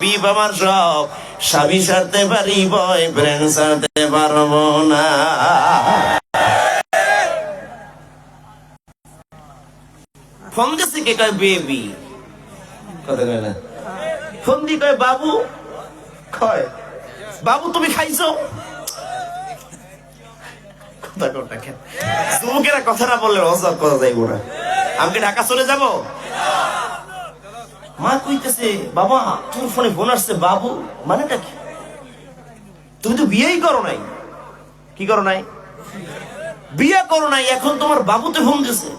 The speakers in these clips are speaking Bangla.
আমার সব স্বামী সারতে পারি, বয়ফ্রেন্ড সারতে পারবো না। ফোন দিচ্ছে কে কয় বেবি, কথা কয় না। ফোন দি কয় বাবু, কয় বাবু তুমি খাইছো? কথা কোনটা কেন যুবকেরা কথাটা বললে অজব করা যাইব না। আমি কি ঢাকা চলে যাব? মা কইতেছে বাবা তোর ফোনে ফোন আসছে বাবু, মানেটা কি? তুমি তো বিয়েই করো নাই। কি করো নাই? বিয়ে করো নাই, এখন তোমার বাবুতে ফোন দিছে।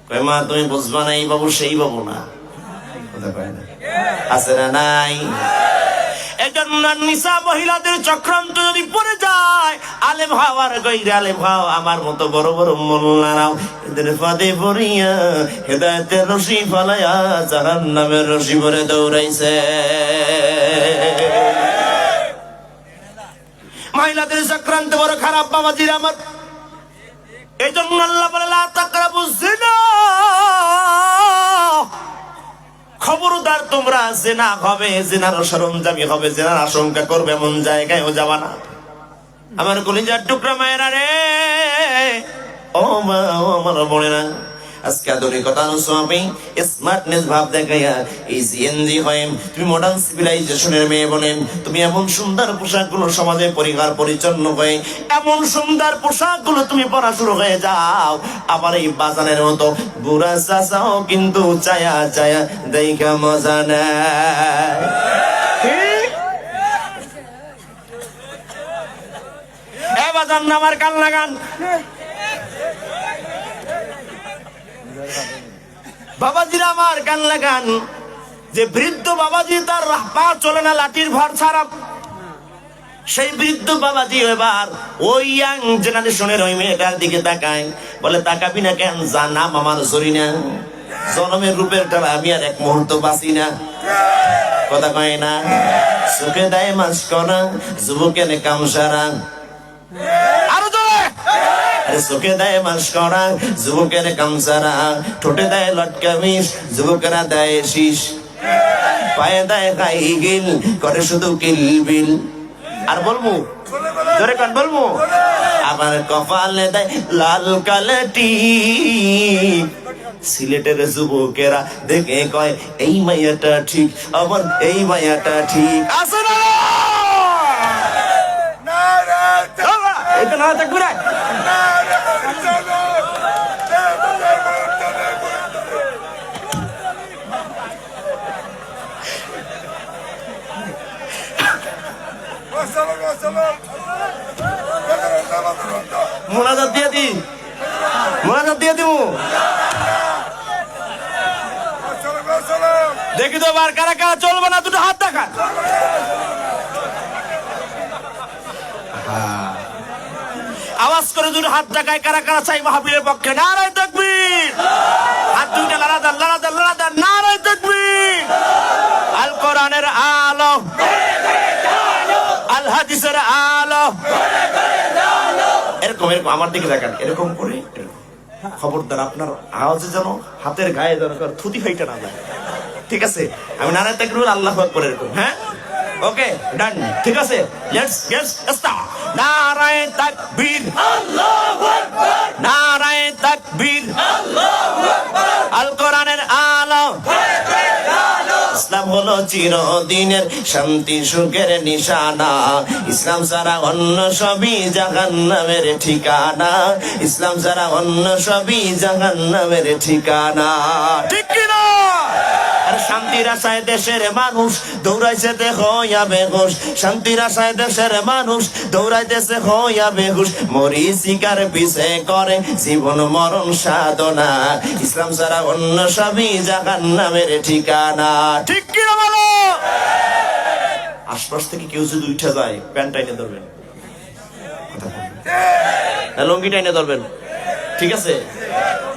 কয় মা তুমি বুঝবা না, এই বাবু সেই বাবু না। কথা কয় না, আছে না নাই? একজন নিসা মহিলাদের চক্রান্ত যদি পড়ে যায়, আলেম হাওয়ার গইরে আলেম হাও আমার মতো বড় বড় মোল্লারাও এদের ফাঁদে পড়িয়া হেদায়েতের রশি ফালাইয়া জাহান্নামের রশি ভরে দৌড়াইছে। মহিলাদের চক্রান্ত বড় খারাপ বাবাজির আমার। এই জন্য আল্লাহ বলে লা তাকরাবুজ জিনা, খবরদার তোমরা জিনা হবে, জিনার সরঞ্জামি হবে, জিনার আশঙ্কা করবে এমন জায়গায়ও যাবা না। আমার কলিজার টুকরা মায়েরা রে, ও মা, ও আমার বোনেরা, আজকে আধুনিকতা অনুসরণে স্মার্টনেস ভাব দেখাইয়া এই সিএনজি হয় তুমি মডার্ন সিভিলাইজেশনের মেয়ে বলেন, তুমি এমন সুন্দর পোশাকগুলো সমাজে পরিবার পরিচ্ছন্ন হয়ে এমন সুন্দর পোশাকগুলো তুমি পরা শুরু হয়ে যাও, আবার এই বাজানের মতো বুড়া চাচাও কিন্তু চায়া চায়া দেখা মজা নেয়। এ বাজার নামার কান লাগান, বাবাজিরা আমার কান লাগান। যে বৃদ্ধ বাবাজি তার পা চলে না লাঠির ভার ছাড়া, সেই বৃদ্ধ বাবাজি এবার ওই ইয়াং জেনারেশনের ওই মেয়েটার দিকে তাকায়, বলে তাকাবি না কেন? জানাম আমার জরি না, জনমের রূপের টানা আমি আর এক মুহূর্ত বাঁচি না। কথা কয় না? চোখে দেয় মাস করা যুবকের কামসারা, আরো জোরে চোখে দেয় মাস করা যুবকের কামসারা, ঠোঁটে দেয় লটকা বিষ যুবকেরা দেয় শীষ, পায়ে দেয় গাই গিল করে শুধু কিলবিল। আর বলবো জোরে কান বলবো, আবার কপালে দেয় লাল কালেটি। সিলেটের যুবকেরা দেখে কয় এই মাইয়াটা ঠিক, আবার এই মাইয়াটা ঠিক আছে না? এটা না থাকবে না। মোনাজাত দিয়ে দি, মোনাজাত দিয়ে দিব। দেখি তো বার কারা কারা চলবে না, দুটো হাত দেখা। আওয়াজ করে দুটো হাত দেখায় কারা কারা চাই মাহফিলের পক্ষে। নারায়ে তাকবীর, হাত দুইটা লড়া দেন লড়া দেন লড়া দেন। নারায়ে তাকবীর। আল কোরআনের আলো, আল হাদিসের আলো, এরকম এরকম আমার দিকে দেখান, এরকম করে খবরদার আপনার আওয়াজে যেন হাতের গায়ে যেন থুতি ফাইটা না যায়। ঠিক আছে? আমি নারায়ে তাকবীর আল্লাহু আকবার এরকম। হ্যাঁ, ওকে ডান, ঠিক আছে। Let's start. নারায়ে তাকবীর, আল্লাহু আকবার, নারায়ে তাকবীর, আল্লাহু আকবার। আল কোরআনের আলো, ইসলাম হলো চিরদিনের শান্তি সুখের নিশানা, ইসলাম ছাড়া অন্য সবই জাহান্নামের ঠিকানা, ইসলাম ছাড়া অন্য সবই জাহান্নামের ঠিকানা। ঠিক কি না? আর শান্তির আশায় দেশের মানুষ দৌড়াইছে হইয়া বেহুশ, শান্তির আশায় দেশের মানুষ দৌড়াইতেছে হইয়া বেহুশ, মরিচিকার পিছে করে জীবন মরণ সাধনা, ইসলাম ছাড়া অন্য সবই জাহান্নামের ঠিকানা। ঠিক কি না বলো? আশপাশ থেকে কেউ যদি উঠে যায় প্যান্ট টাইনে ধরবেন, লুঙ্গি টাইনে ধরবেন। ঠিক আছে?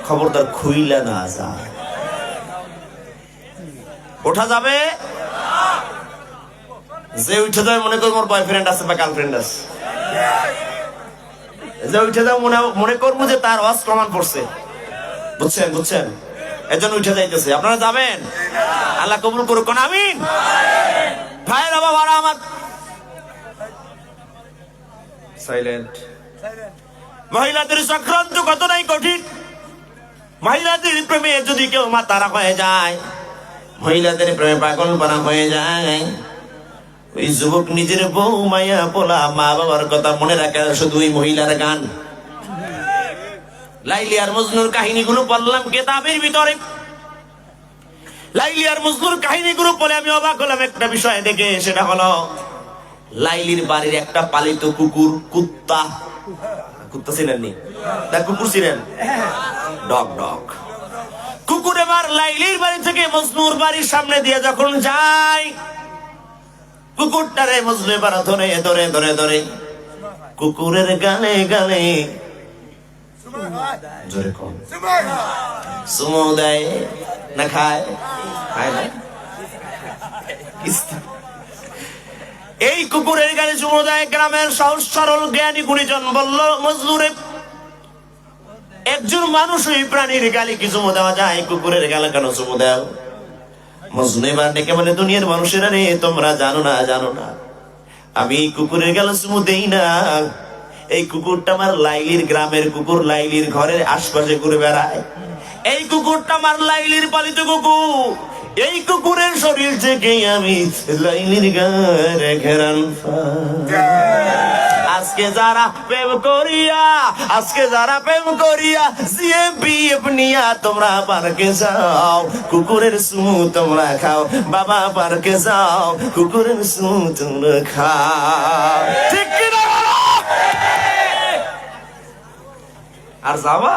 খবরদার খুইলা না যায়। ওঠা যাবে? যে উঠে যাবে মনে করবো বয়ফ্রেন্ড আছে বা গার্লফ্রেন্ড আছে, যে উঠে যাবে মনে করবো যে তার ওয়াজ প্রমাণ পড়ছে। বুঝছেন? বুঝছেন? এজন্য উঠে যাইতেছে। আপনারা যাবেন? আল্লাহ কবুল করুক, আমিন। সাইলেন্ট। মহিলাদের চক্রান্ত কতটাই কঠিন। মহিলাদের প্রেমে যদি কেউ মাতারা হয়ে যায়, মহিলাদের প্রেমে পাগল পারা হয়ে যায়, ওই যুবক নিজের বউ মায়া পোলা মা বাবার কথা মনে রাখে শুধু ওই মহিলার গান। লাইলি আর মজনুর কাহিনীগুলো পড়লাম কেতাবের ভিতরে। লাইলি আর মজনুর কাহিনীগুলো পড়ে আমি অবাক হলাম একটা বিষয় দেখে, সেটা হলো লাইলির বাড়ির একটা পালিত কুকুর, কুত্তা ছিলেননি, কুকুর ছিলেন, ডগ ডগ কুকুর। এবার লাইলির বাড়ি থেকে মজনুর বাড়ির সামনে দিয়ে যখন যায়, কুকুরটারে মজনু এবার ধরে ধরে ধরে ধরে কুকুরের গালে গালে জোরে কম চুমু দেয় না খায়, খায় না। এই কুকুরের গালে চুমু দেয়। গ্রামের সহজ সরল জ্ঞানী গুণীজন বলল, মজনুরে একজন মানুষ ওই প্রাণীর গালে কি চুমু দেওয়া যায়, কুকুরের গালে কেন চুমু দাও? মজনু এবার ডেকে বলে, দুনিয়ার মানুষেরা রে, তোমরা জানো না আমি কুকুরের গালে চুমু দেই না। এই কুকুরটা আমার লাইলির গ্রামের কুকুর, লাইলির ঘরের আশপাশে ঘুরে বেড়ায়। এই কুকুরটা আমার লাইলির পালিত কুকুর। এই কুকুরের শরীর থেকে আমি লাইলির গায়ে ঘেরান পাই। আজকে যারা প্রেম করিয়া জিএপিএফ নিয়া তোমরা পার্কে যাও, কুকুরের চুমু তোমরা খাও। বাবা পার্কে যাও, কুকুরের চুমু তোমরা খাও। ঠিক কিনা? আর যাবা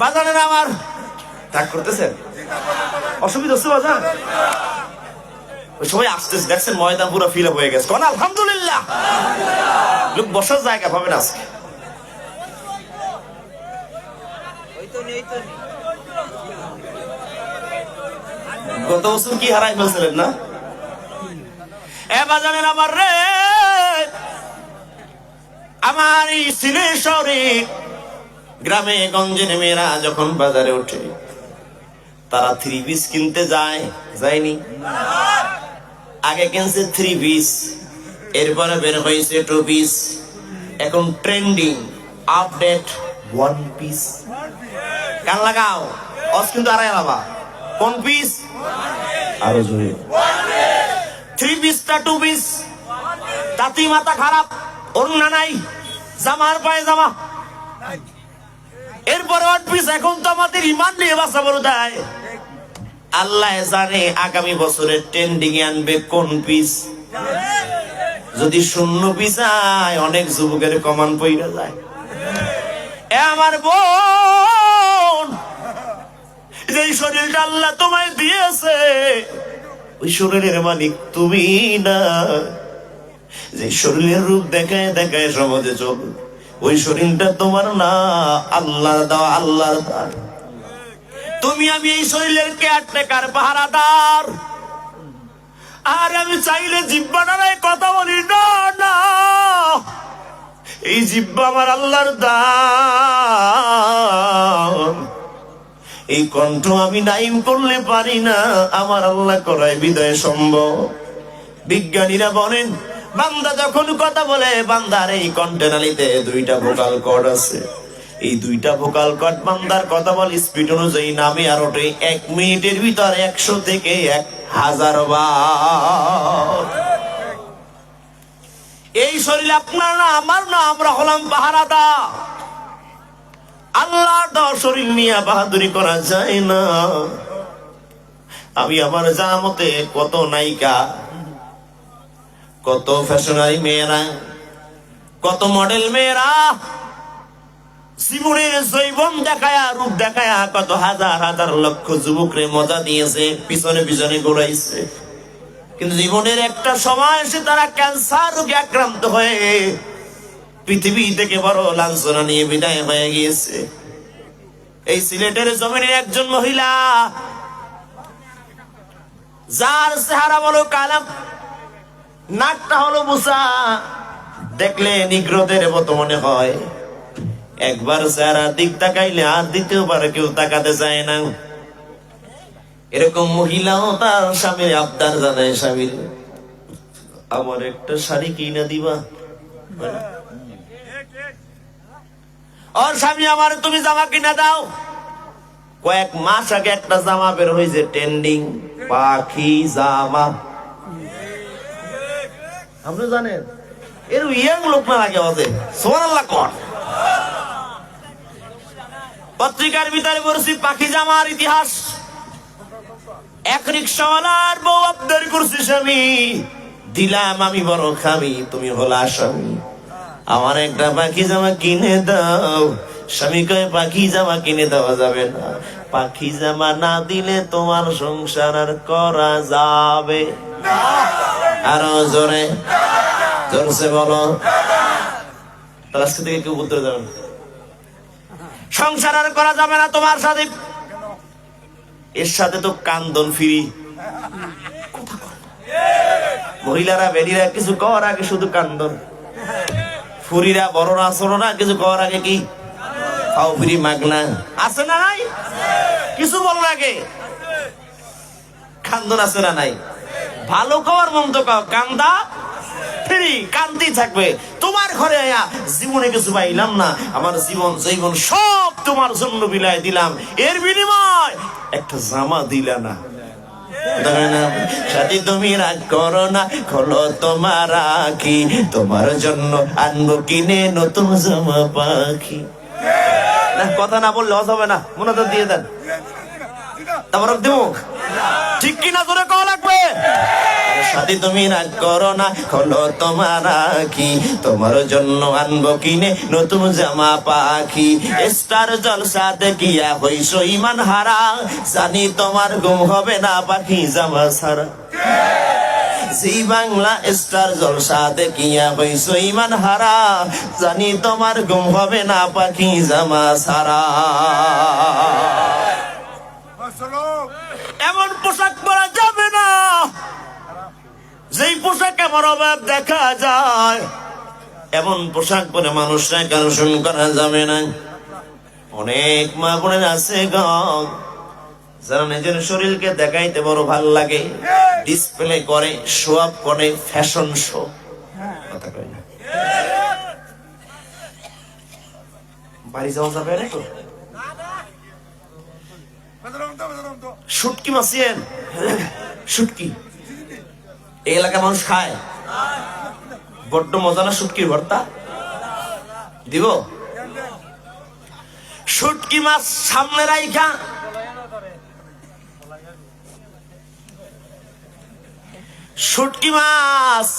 বাজারের আমার ত্যাগ করতেছেন, অসুবিধা হচ্ছে বাজার? ওই সময় আসতেছে, দেখছেন ময়দান পুরো ফিল আপ হয়ে গেছে। কোন আলহামদুলিল্লাহ, লোক বসার জায়গা পাবেন আজকে। গত বছর কি হারাই ফেলছিলেন না? এ বাজারের আমার রে, আমার এই সিলেট শহরে গ্রামে গঞ্জের মেয়েরা যখন বাজারে ওঠে, তারা 3 পিস কিনতে যায়নি? আগে কিনছে 3 পিস, এরপরে বের হয়েছে 2 পিস, এখন ট্রেন্ডিং আপডেট 1 পিস। কান লাগাও, অস কিন্তু আড়াই লাভা। কোন পিস? আরো জোরে। 3 পিসটা 2 পিস, তাতেই মাথা খারাপ। ওড়না নাই, জামার পায়ে জামা, এরপরে 1 পিস। এখন তো আমাদের ইমান নিয়ে বাঁচা বড় দেয়। আল্লাহ জানে আগামী বছরের ট্রেন্ডিং এ আনবে কোন পিস। যদি 0 পিস আয়, অনেক যুবকের কমান পইরা যায়। এ আমার বোন, যে শরীরটা আল্লাহ তোমায় দিয়েছে, ওই শরীরের মালিক তুমি না। যে শরীরের রূপ দেখায় দেখায় সমাজে চল, ওই শরীরটা তোমার না, আল্লাহ দেওয়া, আল্লাহর দান। তুমি আমি এই শরীরের কেয়ারটেকার, পাহারাদার। আর আমি চাইলে জিহ্বাটা কথা বলি না, এই জিহ্বা আমার আল্লাহর দান। এই কণ্ঠ আমি নাইম করলে পারি না, আমার আল্লাহ করায় বিদায় সম্ভব। বিজ্ঞানীরা বলেন, বান্দা যখন কথা বলে, বান্দার এই কণ্ঠনালীতে 2টা ভোকাল কর্ড আছে। এই 2টা ভোকাল কর্ড বান্দার কথা বল স্পিড অনুযায়ী নামে আর ওঠে 1 মিনিটের ভিতর 100 থেকে 1000 বার। এই শরীর আপনার না, আমার না, আমরা হলাম পাহারাদার। আল্লাহর দেওয়া শরীর নিয়ে বাহাদুরি করা যায় না। আমি আমার জানা মতে কত নায়িকা, কত ফ্যাশনারি মেয়েরা, কত মডেল মেয়েরা জীবনের জৈবন দেখায়া, রূপ দেখায়া কত হাজার হাজার লক্ষ যুবকরে মজা দিয়েছে, পিছনে পিছনে ঘুরাইছে। কিন্তু জীবনের একটা সময় এসে তারা ক্যান্সার রোগে আক্রান্ত হয়ে পৃথিবী থেকে বড় লাঞ্ছনা নিয়ে বিদায় হয়ে গিয়েছে। এই সিলেটের জমিনে একজন মহিলা, যার চেহারা বলো কালাম, নাকটা হলো মুসা, দেখলে নিগ্রোদের মতো মনে হয়। একবার চেহারা দিক তাকাইলে আর দ্বিতীয়বার কেউ তাকাতে চায় না। এরকম মহিলাও তার স্বামীর আবদার জানায়, স্বামীর আমার একটা শাড়ি কিনা দিবা, ওর স্বামী আমার তুমি জামা কিনা দাও। কয়েক মাস আগে একটা জামা বের হয়েছে ট্রেন্ডিং, পাখি জামা, আপনি জানেন? এর ইয়াং লোক না লাগে ওদের, সুবহানাল্লাহ কোন পত্রিকার ভিতরে পড়ছি পাখি জামার ইতিহাস। এক রিক্সাওয়ালার বউ আবদার করছে, স্বামী দিলাম আমি বড় খামি, তুমি হলা স্বামী, আমার একটা পাখি জামা কিনে দাও। স্বামী কয় পাখি জামা কিনে দেওয়া যাবে না, পাখি জামা না দিলে তোমার সংসার আর করা যাবে। আরো জোরে জোরসে বলো, তার আজকে থেকে কেউ উত্তর দেবেন, সংসার আর করা যাবে না তোমার সাথে। এর সাথে তো কান্দন ফিরি, মহিলারা বেরিরা কিছু করার আগে শুধু কান্দন, ফুরিরা বড়রা ছোটরা কিছু করার আগে কি খাও ফিরি মাগনা, আছে না নাই? কিছু বলার আগে কান্দন আছে না নাই? ভালো খাওয়ার মন তো খাও, কান্দা ফিরি কান্দি থাকবে। তোমার ঘরে আয়া জীবনে কিছু পাইলাম না, আমার জীবন জীবন সব তোমার জন্য বিলাই দিলাম, এর বিনিময় একটা জামা দিলা না। সাথী তুমি রাগ করো না, খোলো তোমার আখি, তোমার জন্য আনবো কিনে নতুন জামা পাখি। না কথা না বললে হবে না, মনে তো দিয়ে দেন, তারপর দেবো ঠিক কিনা জোরে কওয়া লাগবে। সাথী তুমি রাগ করো না, খোলো তোমার আখি, তোমার জন্য আনবো কিনে নতুন জামা পাখি। স্টার জলসা দেখিয়া হইছো ইমান হারা, জানি তোমার ঘুম হবে না পাখি জামা ছাড়া। জি বাংলা স্টার জলসা দেখিয়া হইছো ইমান হারা, জানি তোমার ঘুম হবে না পাখি জামা ছাড়া। এমন পোশাক পরা যাবে না যেই পোশাকে আমার অভাব দেখা যায়, এমন পোশাক পরে মানুষরা আকর্ষণ করা যাবে না। অনেক মা বোনের আছে গ, যারা নিজের শরীরকে দেখাইতে বড় ভাল লাগে, ডিসপ্লে করে, শো আপ করে, ফ্যাশন শো। কথা কয় না, বাড়ি যাওয়া যাবে না তো? শুটকি মাসিয়েন, শুটকি এই এলাকার মানুষ খায়, বড্ড মজা না শুটকির ভর্তা? দিব শুটকি মাছ সামনে রাইখা শুটকি মাছ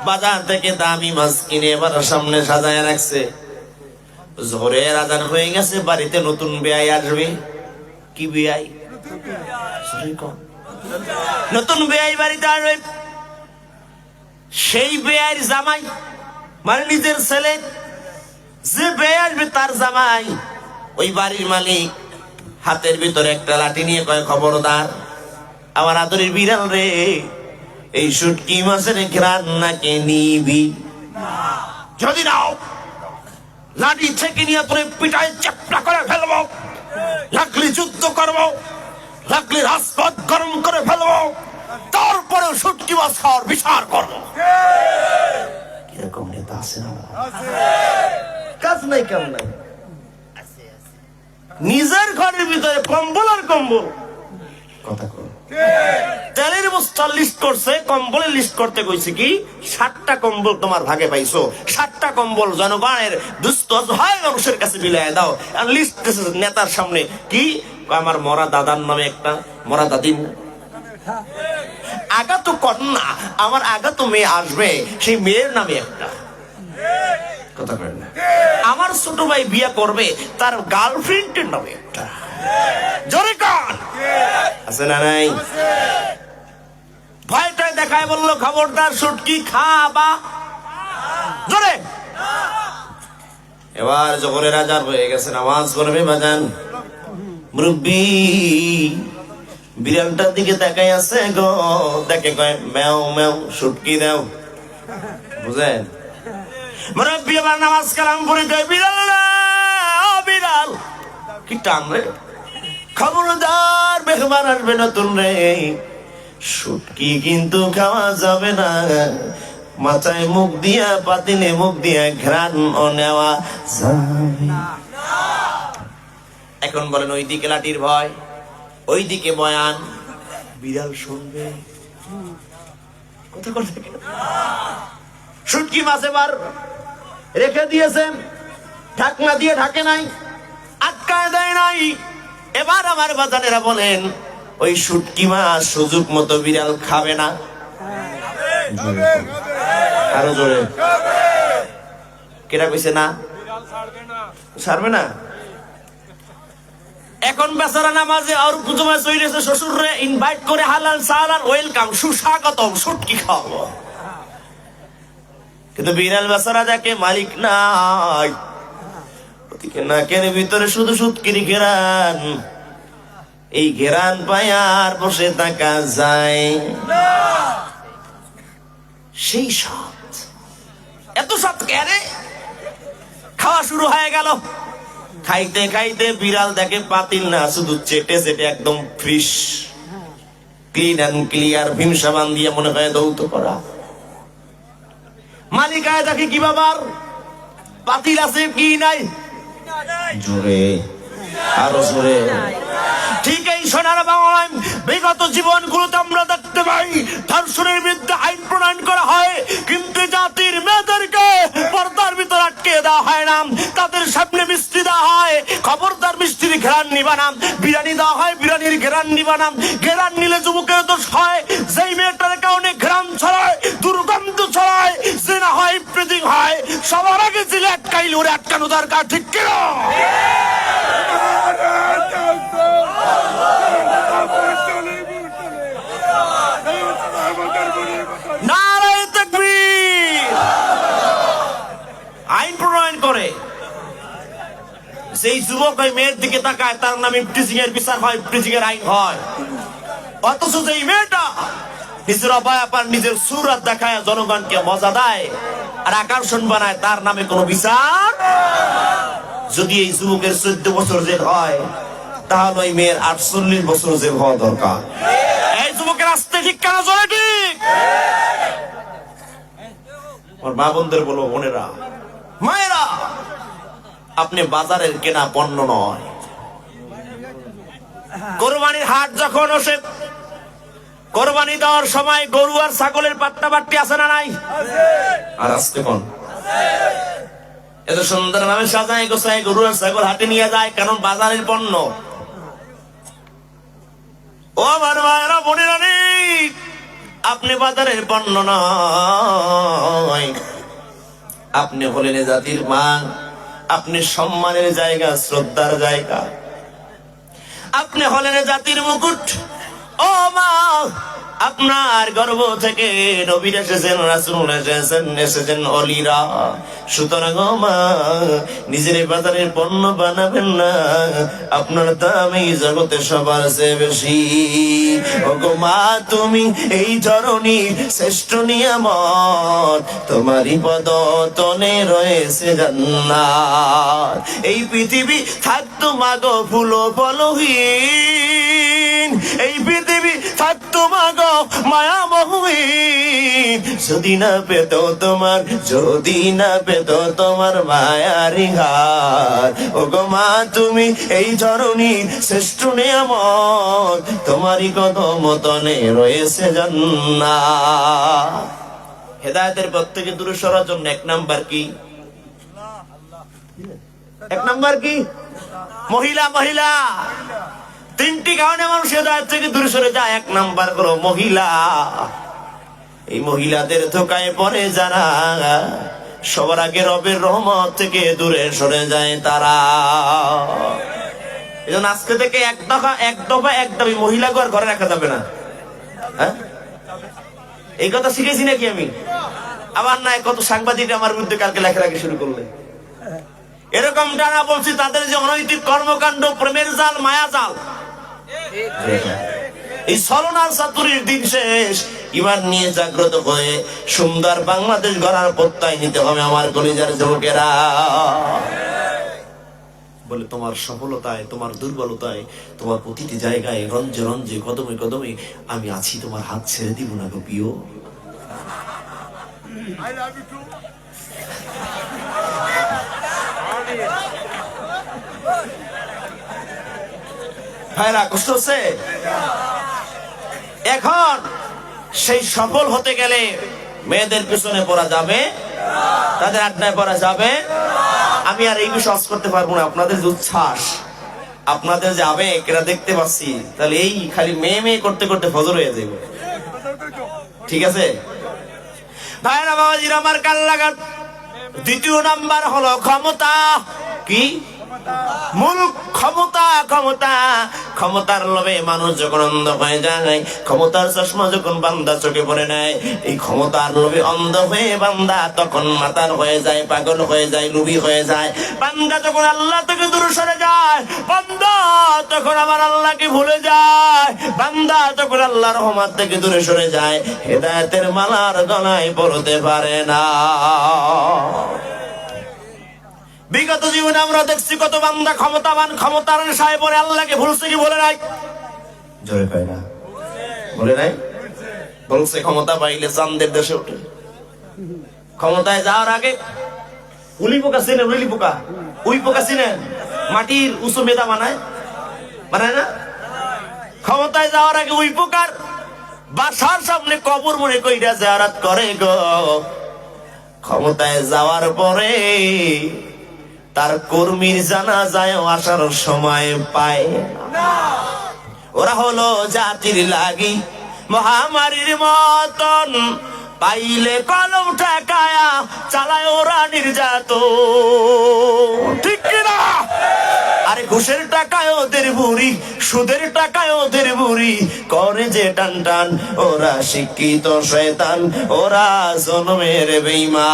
বাজার থেকে দামি মাছ কিনে এবার সামনে সাজায় রাখছে। জোরের আজান হয়ে গেছে, বাড়িতে নতুন বেয়াই আসবে। কি বেয়াই? নতুন বেয়াই বাড়িতে আসবে। সেই বেয়াইয়ের জামাই মানে নিজের ছেলে, যে বেয়াই আসবে তার জামাই, ওই বাড়ির মালিক হাতের ভিতরে একটা লাঠি নিয়ে কয়, খবরদার আমার আদরের বিড়াল রে, এই শুটকি মাছের ঘ্রাণ নাকে নিবি, যদি নাও লাঠি থেকে নিয়ে তোরে পিটায় চাপটা করে ফেলবো, লাগলে যুদ্ধ করবো, লাগলে রাজপথ গরম করে ফেলবো, তারপরেও শুটকি মাছ খাওয়ার বিচার করবো। কিরকম নেতা আছে না? কাজ নাই কাম নাই, নিজের ঘরের ভিতরে কম্বল আর কম্বল। কথা কর, তেলের বস্তা লিস্ট করছে, কম্বলের লিস্ট করতে কইছে কি 7টা কম্বল তোমার ভাগে পাইছো, 7টা কম্বল জনগণের দুস্থ হয় মানুষের কাছে বিলায় দাও। আর লিস্ট নেতার সামনে কি, আমার মরা দাদার নামে একটা, মরা দাদির আগাত কন্যা, আমার আগাত মেয়ে আসবে, সেই মেয়ের নামে একটা। কথা বলেন না, আমার ছোট ভাই বিয়ে করবে, তার গার্লফ্রেন্ডের নামে একটা। জোরে কান আছে না নাই? ভয়টাই দেখায় বললো, খবরদার শুটকি খাবা। জোরে। এবার জোহরের আজান হয়ে গেছে, নামাজ পড়বে বাজান। মুরব্বি বিড়ালটার দিকে তাকাই আছে গো, দেখে কয় ম্যাও ম্যাও, শুটকি দাও। বুঝেন? মুরব্বি আবার নামাজ কালাম পড়ে কয়, বিড়াল বিড়াল কি টান রে, খবরদার মেহমান আসবে নতুন রে, শুটকি কিন্তু খাওয়া যাবে না, মাথায় মুখ দিয়া পাতিলে মুখ দিয়া ঘ্রাণ ও নেওয়া যাবে। এখন বলেন ওইদিকে লাঠির ভয়, ওইদিকে বয়ান, বিড়াল শুনবে কথা কথা। শুটকি মাছ এবার রেখে দিয়েছেন, ঢাকনা দিয়ে ঢাকে নাই, আটকায় দেয় নাই। এবার আমার বাজানেরা বলেন ওই শুটকি মাছ সুযোগ মতো বিড়াল খাবে না? আরো জোরে কেটা কইছে না? ছাড়বে না। এখন বেচারা নামাজে আর পুজোমায় চইরেছে, শ্বশুরে ইনভাইট করে হালাল সালাল ওয়েলকাম, সুস্বাগতম, শুটকি খাওয়াবো। কিন্তু বিড়াল বেচারা দেখে মালিক নাই, ওদিকে নাকের ভিতরে শুধু শুটকির ঘেরান, এই ঘেরান পায় আর বসে থাকা যায়। সেই স্বাদ, এত স্বাদ কেনে? খাওয়া শুরু হয়ে গেল। খাইতে খাইতে বিড়াল দেখে পাতিল না, শুধু চেটে চেটে একদম fresh clean and clear, Vim সাবান দিয়ে মনে হয় দৌত করা। মালিক আয় দেখে কি বাবার পাতিল আছে কি নাই? জোরে আরো জোরে। ঠিক এই সোনার বাংলায় বিগত জীবনগুলোতে আমরা দেখতে পাই ধর্ষণের বিরুদ্ধে আইন প্রণয়ন করা হয়, কিন্তু জাতির মেয়েদেরকে পর্দার ভিতর আটকে দেওয়া হয় না, তাদের সামনে মিষ্টি দেওয়া হয়, খবরদার মিষ্টির ঘেরান নিবা না, বিরিয়ানি দেওয়া হয়, বিরিয়ানির ঘেরান নিবা না। ঘেরান নিলে যুবকের দোষ হয়, যেই মেয়েটার কারণে ঘেরান ছড়ায়, দুর্গন্ধ ছড়ায়, জেনা হয়, প্রেদিং হয়, সবার আগে জেলে আটকাইলে ওরে আটকানো দরকার, ঠিক কিনা? নারায়ে তাকবীর। আইন প্রণয়ন করে, সেই যুবক ওই মেয়ের দিকে তাকায়, তার নামে ইফটিজিং এর বিচার হয়, ইফটিজিং এর আইন হয়। অথচ এই মেয়েটা নিজের অবায়া পান, নিজের সুরাত দেখায় জনগণকে মজা দেয় আর আকর্ষণ বানায়, তার নামে কোনো বিচার। যদি এই যুবকের 14 বছর জেল হয়, তাহলে ওই মেয়ের 48 বছর জেল হওয়া দরকার। এই যুবকের আসতে ঠিক কেন চলে? ঠিক। ওর মা বোনদের বলো, বোনেরা মায়েরা, আপনি বাজারের কেনা পণ্য নয়। কোরবানির হাট যখন আসে, কোরবানি দেওয়ার সময় গরু আর ছাগলের পাট্টা বাট্টি আছে না নাই? আর আসতে কোন এত সুন্দর ভাবে সাজায় গোছায় গরু আর ছাগল হাটে নিয়ে যায়, কারণ বাজারের পণ্য। ও আমার মায়েরা বোনেরা নেই, আপনি বাজারের পণ্য নয়, আপনি হলেন জাতির মা, আপনি সম্মানের জায়গা, শ্রদ্ধার জায়গা, আপনি হলেন জাতির মুকুট। ও মা, আপনার গর্ভ থেকে নবী এসেছেন, রাসূল এসেছেন, এসেছেন অলিরা। সুতরাং ও মা, নিজের বাজারের পণ্য বানাবেন না, আপনার দাম এই জগতে সবার চেয়ে বেশি। ও গো মা, তুমি এই ধরনীর শ্রেষ্ঠ নিয়ামত, তোমারই পদতলে রয়েছে জান্নাত। এই পৃথিবী থাকতো মাগো ফুল ফলহীন, এই পৃথিবী থাকতো মাগো মায়া বহুহীন, যদি না পেত তোমার, যদি না পেত তোমার মায়ারি হাত। ও গো মা, তুমি এই ধরনীর শ্রেষ্ঠ নিয়ামত, তোমারই কদম তলে রয়েছে জান্নাত। হেদায়েতের পথ থেকে দূরে সরার জন্য 1 নাম্বার কি? 1 নাম্বার কি? মহিলা। মহিলা 3টি কারণে মানুষ হেদায়েত থেকে দূরে সরে যায়। 1 নাম্বার হলো মহিলা। এই মহিলাদের ধোকায় পড়ে যারা, সবার আগে রবের রহমত থেকে দূরে সরে যায় তারা। এজন্য আজকে থেকে এক দাবি মহিলা ঘরে রাখা যাবে না। হ্যাঁ, এই কথা শিখেছি নাকি আমি? আবার নাই কত সাংবাদিক আমার বিরুদ্ধে কালকে লেখালেখি শুরু করলে। এরকম টানা বলছি, তাদের যে অনৈতিক কর্মকাণ্ড, প্রেমের জাল, মায়া জাল, এই ছলনার চাতুরির দিন শেষ। ইমান নিয়ে জাগ্রত হয়ে সুন্দর বাংলাদেশ গড়ার প্রত্যয় নিতে হবে আমার কলিজার যুবকেরা। বলে তোমার সফলতায়, তোমার দুর্বলতায়, তোমার প্রতিটি জায়গায়, রঞ্জে রঞ্জে, কদমে কদমে আমি আছি, তোমার হাত ছেড়ে দিব না গো প্রিয়। ভাইরা কষ্ট হচ্ছে? এখন সেই সফল হতে গেলে মেয়েদের পিছনে পড়া যাবে, তাদের আড্ডায় পড়া যাবে। আমি আর এই বিষয় করতে পারবো না। আপনাদের যে উচ্ছ্বাস, আপনাদের যে আবেগ, এটা দেখতে পাচ্ছি, তাহলে এই খালি মেয়ে মেয়ে করতে করতে ফজর হয়ে যাবে। ঠিক আছে ভাইরা বাবাজিরা, আমার কাল লাগার দ্বিতীয় নাম্বার হলো ক্ষমতা। কি? মূল ক্ষমতা। ক্ষমতা, ক্ষমতার লোভে মানুষ যখন অন্ধ হয়ে যায়, ক্ষমতার চশমা যখন বান্দা চোখে পড়ে নেয়, এই ক্ষমতার লোভে অন্ধ হয়ে বান্দা তখন মাতাল হয়ে যায়, পাগল হয়ে যায়, লোভী হয়ে যায়। বান্দা যখন আল্লাহ থেকে দূরে সরে যায়, বান্দা তখন আমার আল্লাহকে ভুলে যায়, বান্দা তখন আল্লাহর রহমত থেকে দূরে সরে যায়, হেদায়েতের মালার গলায় পড়তে পারে না। বিগত জীবনে আমরা দেখছি কত বান্দা ক্ষমতাবান, ক্ষমতার নেশায় পড়ে আল্লাহকে ভুলছে কি বলে নাই? জোরে কয় না, বলে নাই? বলছে ক্ষমতা পাইলে চাঁদের দেশে ওঠে। ক্ষমতায় যাওয়ার আগে উলি পোকা চিনেন? উলি পোকা, উই পোকা চিনেন? মাটির উঁচু মেদা বানায়, বানায় না? ক্ষমতায় যাওয়ার আগে উই পোকার বাসার সামনে কবর মনে কইরা জিয়ারত করে গো। ক্ষমতায় যাওয়ার পরে তার কর্মীর জানাজায় আসার সময় পায় না। ওরা হলো জাতির লাগি মহামারীর মতন, পাইলে কলম ঠেকায়া চালায় ওরা নির্যাতন। ঠিক কিনা? আরে ঘুষের টাকায় ওদের বুড়ি, সুদের টাকায় ওদের বুড়ি, করে যে টান টান। ওরা শিক্ষিত শয়তান, ওরা জন্মের বেঈমান।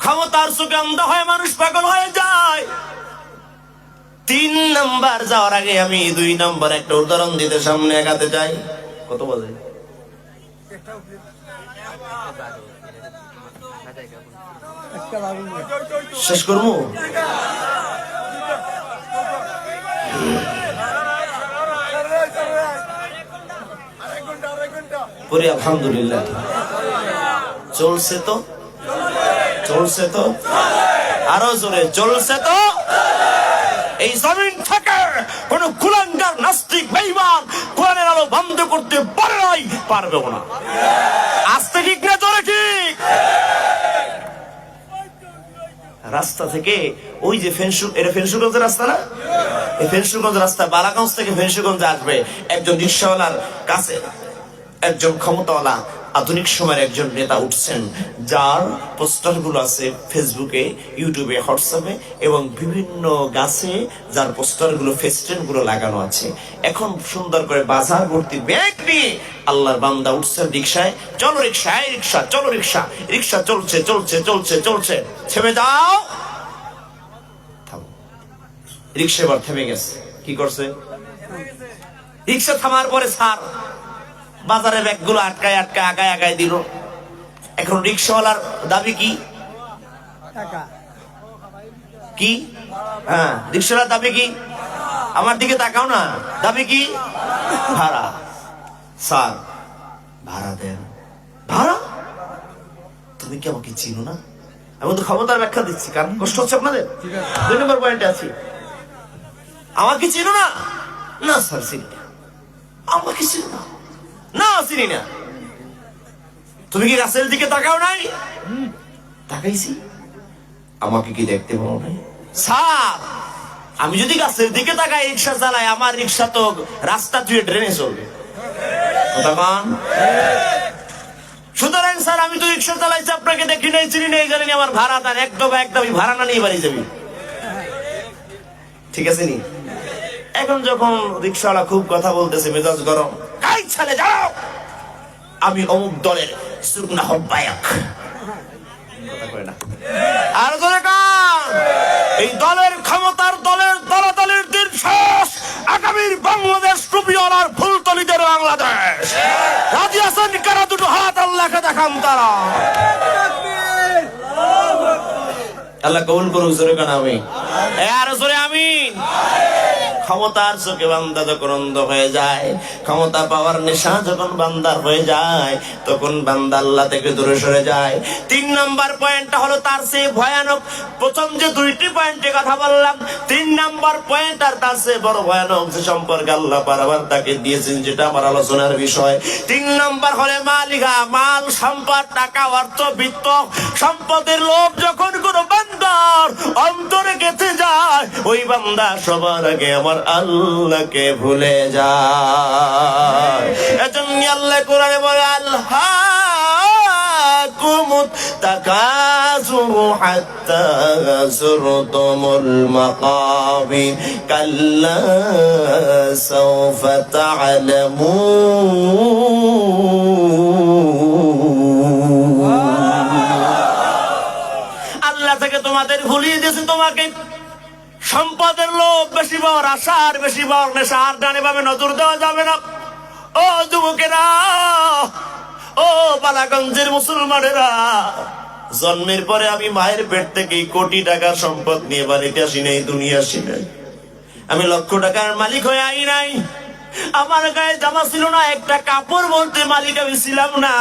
ক্ষমতার চোখে অন্ধ হয়ে মানুষ পাগল হয়ে যায়। 3 নাম্বার যাওয়ার আগে আমি 2 নাম্বার একটা উদাহরণ দিতে সামনে এগাতে চাই। কত বাজে? শেষ করবো? পরে আলহামদুলিল্লাহ চলছে তো, চলছে তো, আরো জোরে চলছে তো। এই জমিন থেকে কোন কুলাঙ্গার নাস্তিক বেঈমান কোরআনের আলো বন্ধ করতে পারে নাই, পারবেও না। আস্তে ঠিক না জোরে ঠিক? রাস্তা থেকে ওই যে এটা ফেনসুগঞ্জের রাস্তা না? এই ফেনসুগঞ্জ রাস্তা বালাগঞ্জ থেকে ফেনসুগঞ্জে আসবে একজন রিক্সাওয়ালার কাছে একজন ক্ষমতাওয়ালা আধুনিক সময়ের একজন নেতা উঠছেন, যার পোস্টার গুলো আছে ফেসবুকে, ইউটিউবে, হোয়াটসঅ্যাপে এবং বিভিন্ন গাছে, যার পোস্টার গুলো, ফেস্টেন গুলো লাগানো আছে। এখন সুন্দর করে বাজার ভর্তি ব্যাগ নিয়ে আল্লাহর বান্দা উঠছেন রিক্সায়। চলো রিক্সা, এই রিক্সা, চলো রিক্সা। রিক্সা চলছে চলছে চলছে চলছে, থেমে যাও। রিক্সা এবার থেমে গেছে। কি করছে? রিক্সা থামার পরে স্যার বাজারে ব্যাগগুলো আটকায় আটকায় আগায় আগায় দিল। এখন রিক্সাওয়ালার দাবি কি? কি? হ্যাঁ, রিক্সাওয়ালার দাবি কি? আমার দিকে তাকাও না। দাবি কি? ভাড়া। স্যার ভাড়া দেন। ভাড়া? তুমি কি আমাকে চিনো না? আমি তো ক্ষমতার ব্যাখ্যা দিচ্ছি, কারণ কষ্ট হচ্ছে আপনাদের। 2 নম্বর পয়েন্টে আছি। আমাকে চিনো না? না স্যার চিনি না। আমাকে চিনো না? না চিনি না। তুমি কি রাস্তার দিকে তাকাও নাই? তাকাইছি। আমাকে কি দেখতে পাও নাই? স্যার আমি যদি গাছের দিকে তাকাই রিক্সা চালাই, আমার রিক্সা তো রাস্তা ধুয়ে ড্রেনে চলবে। সুতরাং স্যার আমি তো রিক্সা চালাইছি, আপনাকে দেখি নাই, চিনি নাই, জানি আমার ভাড়া তার একদমই ভাড়া না নিয়ে বাড়ি যাবি। ঠিক আছে নি? এখন যখন রিক্সাওয়ালা খুব কথা বলতেছে, মেজাজ গরম, কাই ছেলে যাও, আমি অমুক দলের সুগনা আহ্বায়ক। কথা কয় না। আর ধরে কান, এই দলের ক্ষমতার, দলের দলাদলের দিন শেষ। আগামীর বাংলাদেশ টুপিওয়ালার ফুলতলিদের বাংলাদেশ। রাজি আছেন কারা? দুটো হাত আল্লাহকে দেখান তারা। আল্লাহ কবুল করুক, জোরে কান আমিন। আরো জোরে আমিন। ক্ষমতার চোখে বান্দা যখন অন্ধ হয়ে যায়, ক্ষমতা পাওয়ার নেশা যখন বান্দার হয়ে যায়, তখন বান্দা আল্লাহ থেকে দূরে সরে যায়। 3 নাম্বার পয়েন্টটা হলো তার চেয়ে ভয়ানক। প্রথম যে 2টি পয়েন্টে কথা বললাম, 3 নাম্বার পয়েন্ট আর তার চেয়ে বড় ভয়ানক যে সম্পর্কে আল্লাহ বারবার তাকে দিয়েছেন, যেটা আমার আলোচনার বিষয়। 3 নাম্বার হলে মালিকা, মাল সম্পদ, টাকা, অর্থ, বিত্ত, সম্পদের লোভ যখন কোনো বান্দার অন্তরে গেঁথে যায়, ওই বান্দা সবার আগে আমার আল্লাহকে ভুলে যায়। এজন্য আল্লাহ কোরআনে বলে, আলহাকুমুত তাকাসুরু হাত্তা যুরতুমুল মাকাবির কাল্লা সাওফা তা'লামুন। আল্লাহ থেকে তোমাদের ভুলিয়ে দিয়েছে, তোমাকে সম্পদের লোভ বেশি পাওয়ার আশা আর বেশি পাওয়ার নেশা আর ডানে ভাবে নজর দেওয়া যাবে না। ও যুবকেরা, ও বালাগঞ্জের মুসলমানেরা, জন্মের পরে আমি মায়ের পেট থেকে কোটি টাকার সম্পদ নিয়ে বাড়িতে আসি নাই, দুনিয়া আসি নাই। আমি লক্ষ টাকার মালিক হয়ে আই নাই। আমার গায়ে জামা ছিল না, একটা কাপড় বলতে মালিক আমি ছিলাম না।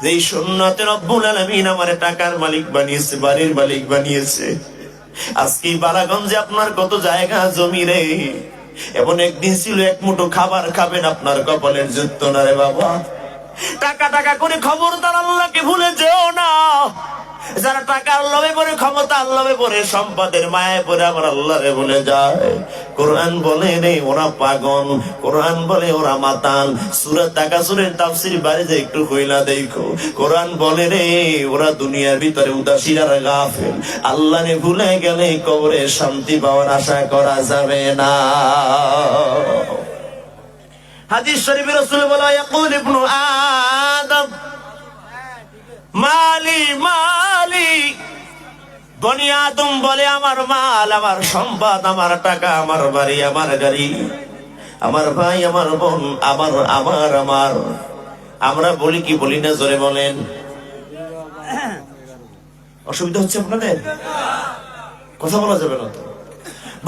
যেই সুন্নতে রব্বুল আলামিন আমার টাকার মালিক বানিয়েছে, বাড়ির মালিক বানিয়েছে। আজকে বালাগঞ্জে আপনার কত জায়গা জমি রে, এমন একদিন ছিল এক মুঠো খাবার খাবেন, আপনার কপালের যুক্ত না রে বাবা। টাকা টাকা করে খবরদার আল্লাহকে ভুলে যেও না। যারা টাকার লোভে পড়ে, ক্ষমতার লোভে পড়ে, সম্পদের মায়ায় পড়ে আমার আল্লাহরে ভুলে যায়, কোরআন বলে রে ওরা পাগল, কোরআন বলে ওরা মাতাল। সূরা তাকাসুরের তাফসীর বাড়িতে একটু কইলা দেখো, কোরআন বলে রে ওরা দুনিয়ার ভিতরে উদাসীন আর গাফেল। আল্লাহরে ভুলে গেলে কবরে শান্তি পাওয়ার আশা করা যাবে না। হাদিস শরীফে রাসূল বলে, ইয়াকুল ইবনু আদম মালি মালি, বনি আদম বলে আমার মাল, আমার সম্পদ, আমার টাকা, আমার বাড়ি, আমার গাড়ি, আমার ভাই, আমার বোন, আমার আমার আমার আমরা বলি কি বলি না, জোরে বলেন। অসুবিধা হচ্ছে আপনাদের? কথা বলা যাবে না তো।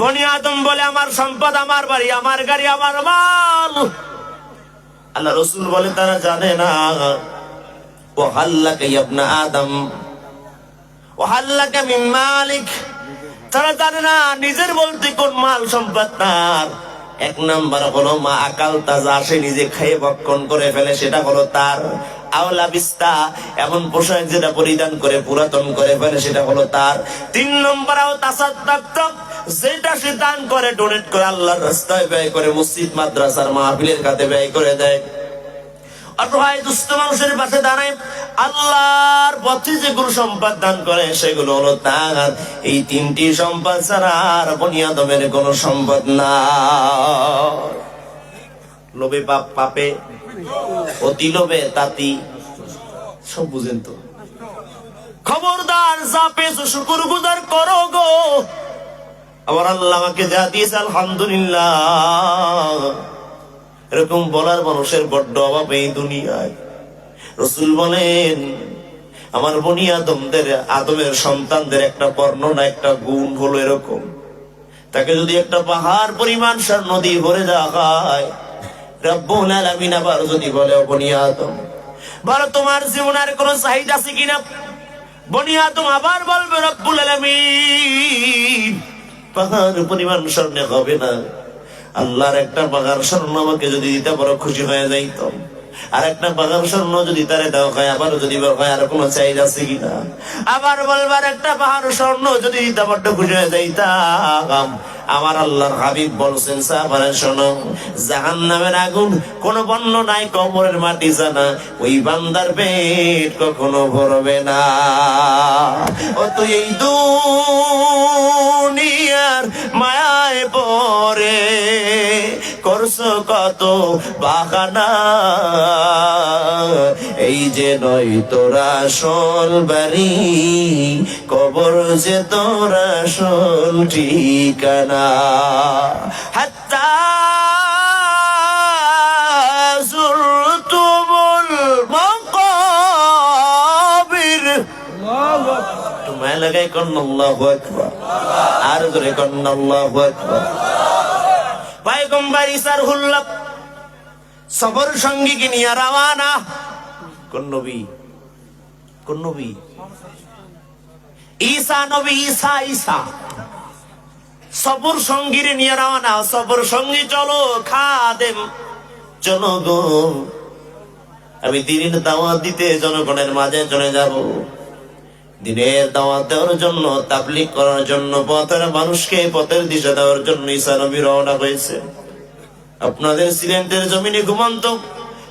বনি আদম বলে আমার সম্পদ, আমার বাড়ি, আমার গাড়ি, আমার মাল। আল্লাহ রাসূল বলে তারা জানে না, ওয়াহাল্লাকা ইয়া ইবনা আদম ওয়াহাল্লাকা মিন মালিক। তারা জানে না নিজের বলতে কোন মাল সম্পদ তার। 1 নাম্বার হলো মা আকাল তাজা, সে নিজে খেয়ে ভক্ষণ করে ফেলে, সেটা হলো তার। আওলা বিস্তা, এমন পোশাক যেটা পরিধান করে পুরাতন করে ফেলে, সেটা হলো তার। 3 নম্বর আও তাসাদ্দাক, যেটা সে দান করে, ডোনেট করে, আল্লাহর রাস্তায় ব্যয় করে, মসজিদ মাদ্রাসার মাহফিলের কাজে ব্যয় করে দেয়। অসহায় দুস্থ মানুষের পাশে দাঁড়ায়, আল্লাহর পথে যেগুলো সম্পদ দান করে সেগুলো হলো তার। এই 3টি সম্পদ ছাড়া আর বনি আদমের কোনো সম্পদ না। লোভে পাপ, পাপে অতি লোভে তাতি, সব বুঝেন তো। খবরদার, যা পেয়েছো শুকর গুজার করো গো। আমার আল্লাহ আমাকে যা দিয়েছে আলহামদুলিল্লাহ, এরকম বলার মানুষের বড্ড অভাব এই দুনিয়ায়। রাসূল বলেন আমার বনি আদমের সন্তানদের একটা বর্ণনা, একটা গুণ হলো এরকম, তাকে যদি একটা পাহাড় পরিমাণ সার নদী ভরে দেওয়া হয়, রব্বুল আলামিন আবার যদি বলে, ও বনি আদম, বলো তোমার জীবনের কোনো চাহিদা আছে কিনা? বনি আদম আবার বলবে, রব্বুল আলামিন পাহাড় পরিমাণ স্বর্ণে হবে না, আল্লাহর একটা বাগান স্বর্ণ আমাকে যদি দিতে বড় খুশি হয়ে যাইতাম। আর একটা বাগান স্বর্ণ যদি তারে দেওয়া হয়, আবার যদি হয় আর কোনো চাহিদা আছে কিনা? আবার বলবার একটা পাহাড় স্বর্ণ যদি দিতে বড্ড খুশি হয়ে যাইতাম। আমার আল্লাহর হাবিব বলছেন, সাহাবারা শোনো, জাহান্নামের আগুন কোনো বন্য নাই, কবরের মাটি জানা, ওই বান্দার পেট কখনো ভরবে না। ও তুই এই দুনিয়ার মায়ায় পড়ে করছো কত বাহানা, এই যে নয় তোরা আসল বাড়ি, কবর যে তোরা আসল ঠিকানা। হাত্তা যুরতুমুল মাকাবির, লাগাই করেন আল্লাহু আকবার, আর জোরে করেন আল্লাহু আকবার। পয়গম্বর ঈসার হুল্লাহ সফর সঙ্গীকে নিয়ে রওয়ানা। কোন নবী? কোন নবী? ঈসা নবী, ঈসা ঈসা সফর সঙ্গীরে নিয়ে রওয়ানা। সফর সঙ্গী চলো, খাদেম চলো গো, আমি দিনের দাওয়াত দিতে জনগণের মাঝে চলে যাব। দিনের দাওয়াত দেওয়ার জন্য, তাবলীগ করার জন্য, পথের মানুষকে পথের দিশা দেওয়ার জন্য ঈসা নবী রওনা হয়েছে। আপনাদের সিলেটের জমিনে ঘুমন্ত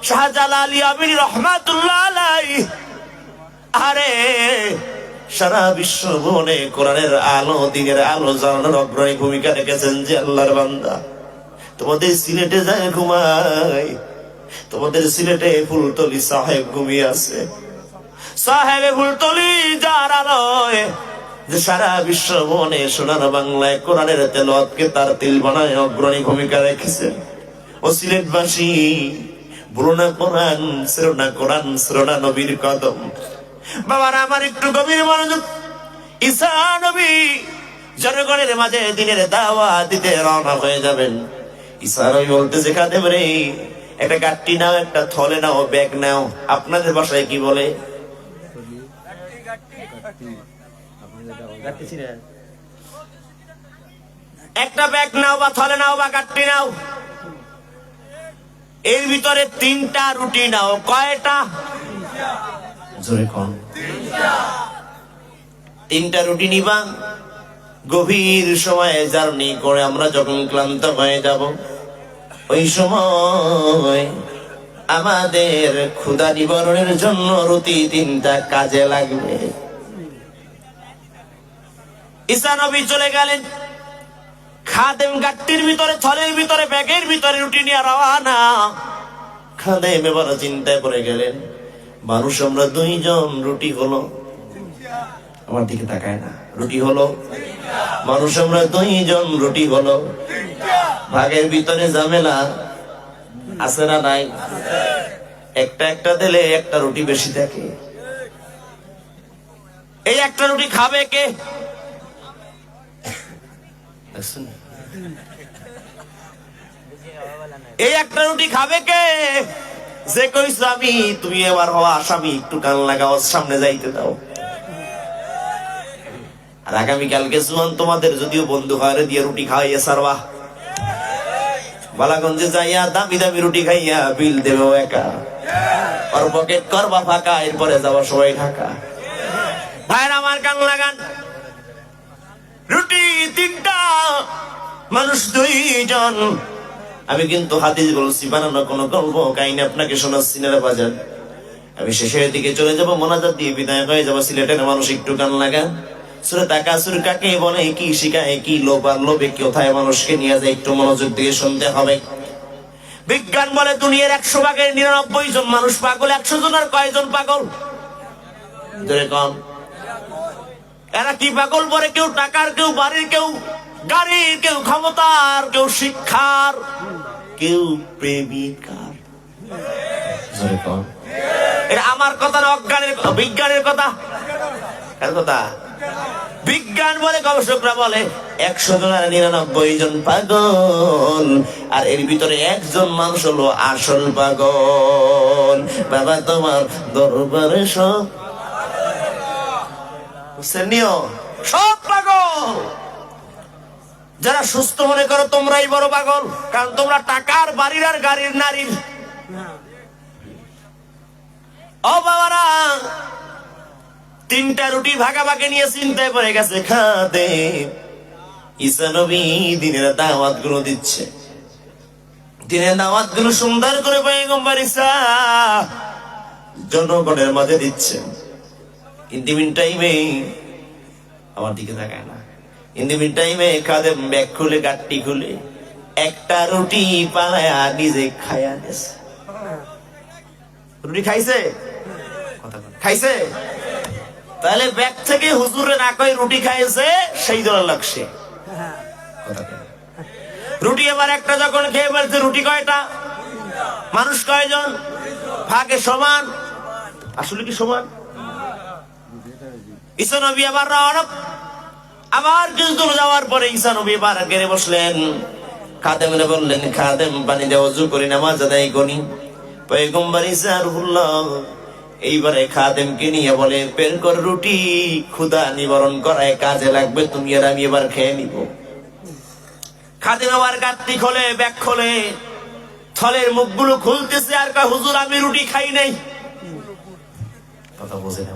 শাহজালাল আমিনী রহমাতুল্লাহ আলাইহি, আরে সারা বিশ্ব ভুবনে কোরআনের আলো, দিনের আলো জ্বালানোর অগ্রণী ভূমিকা রেখেছেন যে আল্লাহর বান্দা। তোমাদের সিলেটে যায় ঘুমায়, তোমাদের সিলেটে ফুলতলি সাহেব ঘুমিয়ে আছে। সাহেবে ফুলতলি যার আলোয় যে সারা বিশ্ব ভুবনে সোনার বাংলায় কোরআনের তেলাওয়াতকে তার তিল বানায় অগ্রণী ভূমিকা রেখেছেন। ও সিলেটবাসী, বলো না কোরআন, ছেড়ো না কোরআন, ছেড়ো না নবীর কদম। বাবারা আমার একটু গভীর মনোযোগ। ঈসা নবী জনগণের মাঝে দিনের দাওয়াত দিতে রওনা হয়ে যাবেন। ঈসা নবী বলতেছে, খাদেম রে, একটা গাট্টি নাও, একটা থলে নাও, ব্যাগ নাও। আপনাদের ভাষায় কি বলে? একটা ব্যাগ নাও বা থলে নাও বা গাট্টি নাও, এর ভিতরে 3টা রুটি নাও। কয়টা? জোরে কোন? 3টা রুটি নিবা। গভীর সময়ে জার্নি করে আমরা যখন ক্লান্ত হয়ে যাব, ওই সময় আমাদের ক্ষুধা নিবারণের জন্য রুটি 3টা কাজে লাগবে। ঈসা নবী চলে গেলেন। খাদেম গাট্টির ভিতরে, থলের ভিতরে, ব্যাগের ভিতরে রুটি নিয়ে রওয়ানা। খাদেম এবার চিন্তায় পড়ে গেলেন, মানুষ আমরা 2 জন, রুটি হলো, আমার দিকে তাকায় না, রুটি হলো, মানুষ আমরা 2 জন, রুটি হলো। ভাগের ভিতরে ঝামেলা আছে না নাই? একটা একটা দিলে একটা রুটি বেশি থাকে। এই একটা রুটি খাবে কে? এই একটা রুটি খাবে কে? যে কইছ আমি, তুমি এবার হওয়া আসামি, একটু কান লাগাও, সামনে যাইতে দাও। আর আগামীকালকে জুয়ান তোমাদের যদিও বন্ধু হয় দিয়ে রুটি খাওয়াইয়া সারবা, বালাগঞ্জে যাইয়া দামি দামি রুটি খাইয়া বিল দেবে একা, আর পকেট করবা ফাঁকা, এরপরে যাওয়া সবাই ঢাকা। ভাইরা আমার কান লাগান, রুটি 3টা, মানুষ 2 জন। আমি কিন্তু হাদিস বলছি, বানানো কোনো গল্প কাহিনী আপনাকে শোনাচ্ছি না বাজার। আমি শেষের দিকে চলে যাব, মোনাজাত দিয়ে বিদায় হয়ে যাব। সিলেটের মানুষ একটু কান লাগান। সূরা তাকাসুর কাকে বলে, কি শিখায়, কি লোভ আর লোভে কোথায় মানুষকে নিয়ে যায়, একটু মনোযোগ দিয়ে শুনতে হবে। বিজ্ঞান বলে দুনিয়ার 100 ভাগের 99 জন মানুষ পাগল। 100 জনের কয়জন পাগল? কম। এরা কি পাগল বলে? কেউ টাকার, কেউ বাড়ির, কেউ গাড়ির, কেউ ক্ষমতার, কেউ শিক্ষার, কেউ প্রেমিকার। এটা আমার কথা না, অজ্ঞানের, বিজ্ঞানের কথা। কার কথা? বিজ্ঞান বলে, গবেষকরা বলে 100 জনের 99 জন পাগল, আর এর ভিতরে 1 জন মানুষ হলো আসল পাগল। বাবা তোমার দরবারে সব সব পাগল। যারা সুস্থ মনে করো তোমরাই বড় পাগল, কারণ তোমরা টাকার, বাড়ির আর গাড়ির, নারীর। ও বাবারা, 3টা রুটি ভাগাভাগি নিয়ে চিন্তায় পড়ে গেছে খাদেম। ঈসা নবী দিনের দাওয়াত গুলো দিচ্ছে। দিনের দাওয়াত গুলো সুন্দর করে পয়গম্বর ঈসা জনগণের মাঝে দিচ্ছে। ইন মিন টাইমে, আমার দিকে তাকায় না, ইন মিন টাইমে খাদেম ব্যাগ খুলে, গাট্টি খুলে, একটা রুটি পালায়া নিজে খায়া গেছে। রুটি খাইছে? খাইছে? তাহলে ব্যাগ থেকে হুজুরে না কই রুটি খাইছে, সেই দল লাগছে। রুটি এবার একটা যখন খেয়ে বলছে, রুটি কয়টা, মানুষ কয়জন, ভাগে সমান। আসলে কি সমান? ঈসা নবী আবার রওনা। আবার কিছু দূর যাওয়ার পরে ঈসা নবী আবার গেড়ে বসলেন। খাদেমরে বললেন, খাদেম পানি দিয়ে ওযু করি, নামাজ আদায় করি। পয়গম্বর ঈসা রুহুল্লাহ এইবারে খাদেমকে নিয়ে বলে, বের কর রুটি, ক্ষুধা নিবারণ করায় কাজে লাগবে, তুমি আর আমি এবার খেয়ে নিব। খাদেম আবার গাঁটটি খোলে, ব্যাগ খোলে, থলের মুখগুলো খুলতেছে আর কয়, হুজুর আমি রুটি খাই নাই। কথা বোঝে না?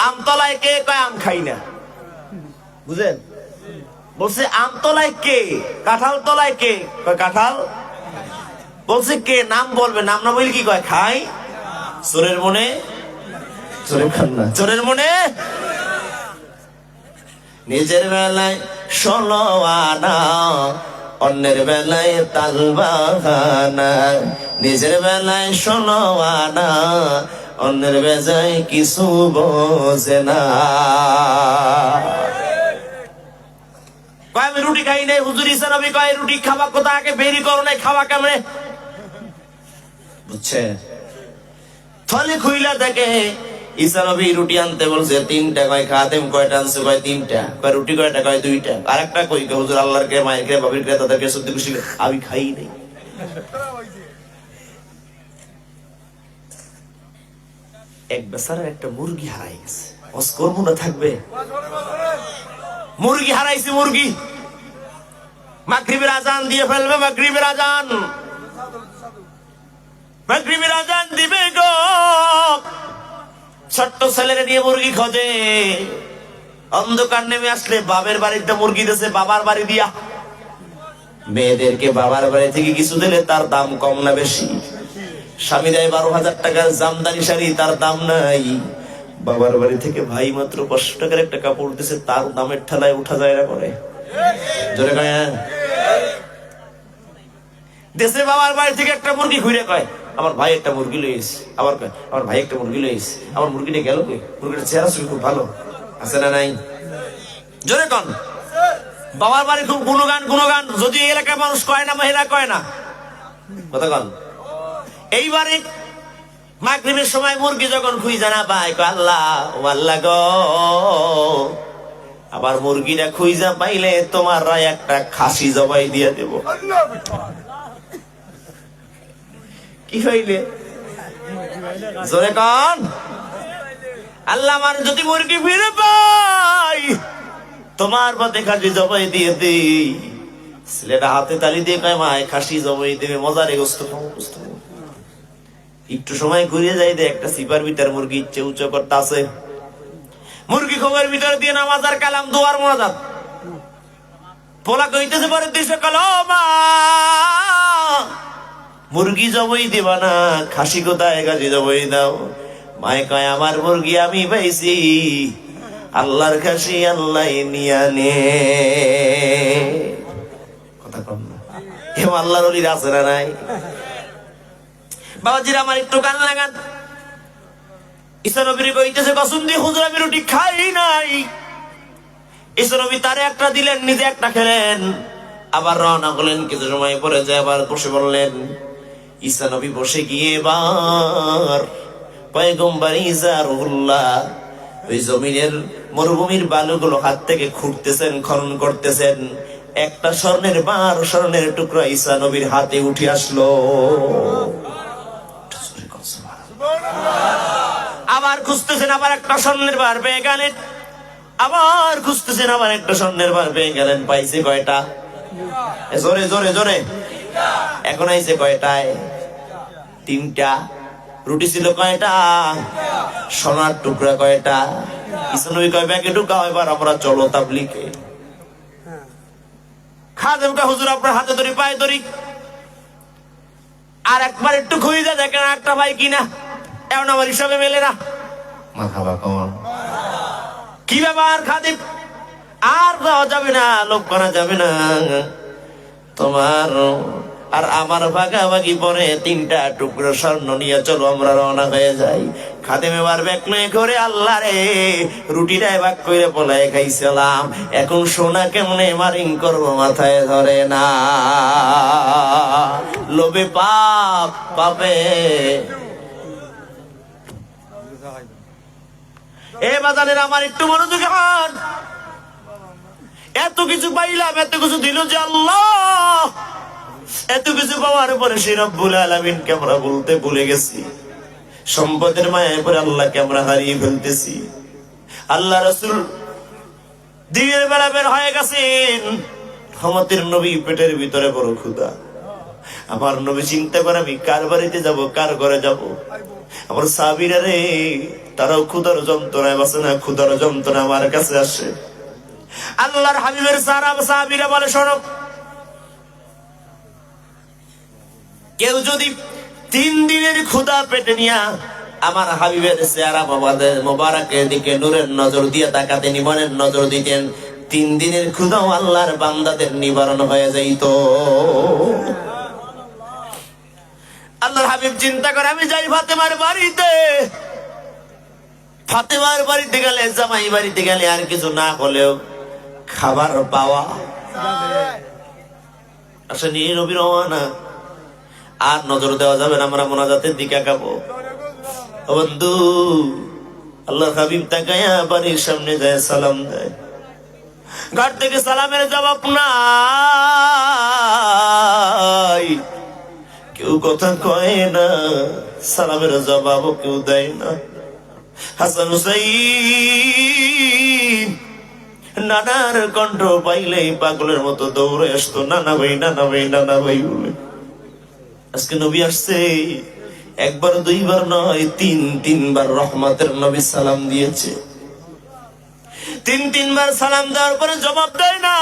আমতলায় কে কয় আম খাই না, বুঝেন? বলছে আমতলায় কে, কাঁঠাল তলায় কে কয় কাঁঠাল। বলছে কে, নাম বলবে, নাম না বলি কি কয় খাই। চোরের মনে চোরে খান না, চোরের মনে। নিজের বেলায় 16 আনা, অন্যের বেলায় তাল বাহানা। নিজের বেলায় 16 আনা, অন্যের বেলায় কিছু বোঝে না। কয় আমি রুটি খাই নাই। হুজুর ঈসা নবী কয়, রুটি খাওয়া কথা আগে বেরি করো নাই, খাওয়া কেমনে? বুঝছে? থলে খুইলা দেখে ঈসা নবী রুটি আনতে বলছে 3টা। কয় খাদেম কয়টা আনছে? কয় 3টা। কয় রুটি কয়টা? কয় 2টা। আরেকটা কই? হুজুর আল্লাহর কে, মায়ের কে, বাবির কে, তাদেরকে সত্যি খুশি আমি খাই নাই। এক বেচারার একটা মুরগি হারাই গেছে, ওয়াজ করব না থাকবে? মুরগি হারাইছে, মুরগি। মাগরিবের আজান দিয়ে ফেলবে, মাগরিবের আজান, মাগরিবের আজান দিবে গো। ছোট্ট ছেলেরে নিয়ে মুরগি খোঁজে। অন্ধকার নেমে আসলে বাবের বাড়িতে মুরগি দিয়েছে, বাবার বাড়ি দিয়া। মেয়েদেরকে বাবার বাড়ি থেকে কিছু দিলে তার দাম কম না বেশি? স্বামী দেয় 12,000 টাকার জামদানি শাড়ি, তার দাম নাই। বাবার বাড়ি থেকে ভাই মাত্র 500 টাকার একটা কাপড় দিছে, তার দামের ঠেলায় উঠা যায় না করে। জোরে কয় দেশে বাবার বাড়ি থেকে একটা মুরগি ঘুরে কয়, আমার ভাই একটা মুরগি লইছে। আবার কয়, আমার ভাই একটা মুরগি লইছে। আমার মুরগিটা গেল কই? মুরগিটা চেহারা ছবি খুব ভালো আছে না নাই? জোরে কন। বাবার বাড়ি খুব গুণগান, গুণগান। যদি এই এলাকার মানুষ কয় না, মহিলা কয় না, কথা কন। এইবারে মাগরিবের সময় মুরগি যখন খুঁজে না পায়, কয় আল্লাহ, ও আল্লাহ গো, আবার মুরগিটা খুঁজা পাইলে তোমার একটা খাসি জবাই দিয়ে দেব। কি হইলে? জোরে কন। আল্লাহ, আমার যদি মুরগি ফিরে পাই, তোমার পথে খাসি জবাই দিয়ে দিই। ছেলেটা হাতে তালি দিয়ে কয়, মায় খাসি জবাই দেবে, মজারে গোস্ত খাবো, গোস্ত খাবো। একটু সময় ঘুরিয়ে যাই, দে একটা সিপার ভিতর মুরগি ইচ্ছে উচ্চ করতে আছে। মুরগি খবর ভিতর দিয়ে নামাজ আর কালাম, দোয়ার মোনাজাত। পোলা কইতেছে পরের দিন সকাল, ও মা, মুরগি জবাই দিবা না, খাসি কোথায়, খাসি জবাই দাও। মায়ে কয়, আমার মুরগি আমি পাইছি, আল্লাহর খাসি আল্লাহ নিয়া নে। কথা কম না? এম আল্লাহর ওলির আছে না নাই? বাবাজিরা আমার একটু কান লাগান। ঈসা নবীর কইতেছে, কসম দিয়ে হুজুর আমি রুটি খাই নাই। ঈসা নবী তারে একটা দিলেন, নিজে একটা খেলেন, আবার রওনা করলেন। কিছু সময় পরে যায় আবার বসে বললেন। ঈসা নবী বসে গিয়ে এবার পয়গম্বর ঈসা রুহুল্লাহ ওই জমিনের মরুভূমির বালুগুলো হাত থেকে খুঁড়তেছেন, খনন করতেছেন। একটা স্বর্ণের বার, স্বর্ণের টুকরা ঈসা নবীর হাতে উঠে আসলো। আবার খুঁজতেছেন, আবার একটা স্বর্ণের বার পেয়ে গেলেন। আবার খুঁজতেছেন, আবার একটা স্বর্ণের বার পেয়ে গেলেন। পাইছে কয়টা? জোরে জোরে জোরে। এখন আইছে কয়টায়? 3টা। রুটি ছিল কয়টা? সোনার টুকরা কয়টা? ঈসা নবী কয়, ব্যাগে ঢুকাও, এবার আমরা চলো তাবলীগে। খাদেম কয়, হুজুর আপনার হাতে ধরি, পায়ে ধরি। আর একবার একটু খুঁজে দেখেন একটা ভাই কিনা, এমন আমার হিসাবে মেলে না। কি ব্যাপার খাদিম? আর দেওয়া যাবে না, লোক করা যাবে না। তোমার আর আমার ভাগাভাগি পরে 3টা টুকরো স্বর্ণ নিয়ে চলো আমরা রওনা হয়ে যাই। খাদেম এবার ব্যাগ লয়ে করে, আল্লাহ রে, রুটিটা ভাগ করে পোলায় খাইছিলাম, এখন সোনা কেমনে মারিং করবো মাথায় ধরে না। লোভে পাপ, পাপে এ বাজানের আমার একটু মনোযোগী হন। এত কিছু পাইলাম, এত কিছু দিল যে আল্লাহ, এত কিছু পাওয়ার পরে সে রব্বুল আলামিনকে আমরা বলতে ভুলে গেছি। সম্পদের মায়ায় পরে আল্লাহকে আমরা হারিয়ে ফেলতেছি। আল্লাহ রাসূল দিনের বেলা বের হয়ে গেছেন, রহমতের নবী পেটের ভিতরে বড় ক্ষুধা। আমার নবী চিন্তা করে আমি কার বাড়িতে যাব, কার ঘরে যাব। আমার সাহাবীরা রে, তারাও ক্ষুধার যন্ত্রণায় বাঁচে না, ক্ষুধার যন্ত্রণা আমার কাছে আসে। আল্লাহর হাবিবের সাহাবীরা বলে, শোনো, কেউ যদি 3 দিনের ক্ষুধা পেটে নিয়া আমার হাবিবের চেহারা মোবারকের দিকে নূরের নজর দিয়ে তাকাতে, নিবানের নজর দিতেন, 3 দিনের ক্ষুধাও আল্লাহর বান্দাদের নিবারণ হয়ে যাইত। আল্লাহর হাবিব চিন্তা করে, আমি যাই ফাতেমার বাড়িতে। ফাতেমার বাড়িতে গেলে, জামাই বাড়িতে গেলে আর কিছু না হলেও খাবার পাওয়া আসে। নিয়ে নবী রওয়ানা, আর নজর দেওয়া যাবে না, আমরা মোনাজাতের দিকে আগাবো। বন্ধু, আল্লাহর হাবিব তাকায়া বাড়ির সামনে যায়, সালাম দেয়। ঘর থেকে সালামের জবাব নাই, কেউ কথা কয় না, সালামের জবাবও কেউ দেয় না। হাসান হুসাইন নানার কণ্ঠ পাইলেই পাগলের মতো দৌড়ে আসতো, নানা ভাই, নানা ভাই, নানা ভাই বলে। আজকে নবী আসছে, একবার দুইবার নয়, 3বার রহমতের নবী সালাম দিয়েছে। 3বার সালাম দেওয়ার পরে জবাব দেয় না।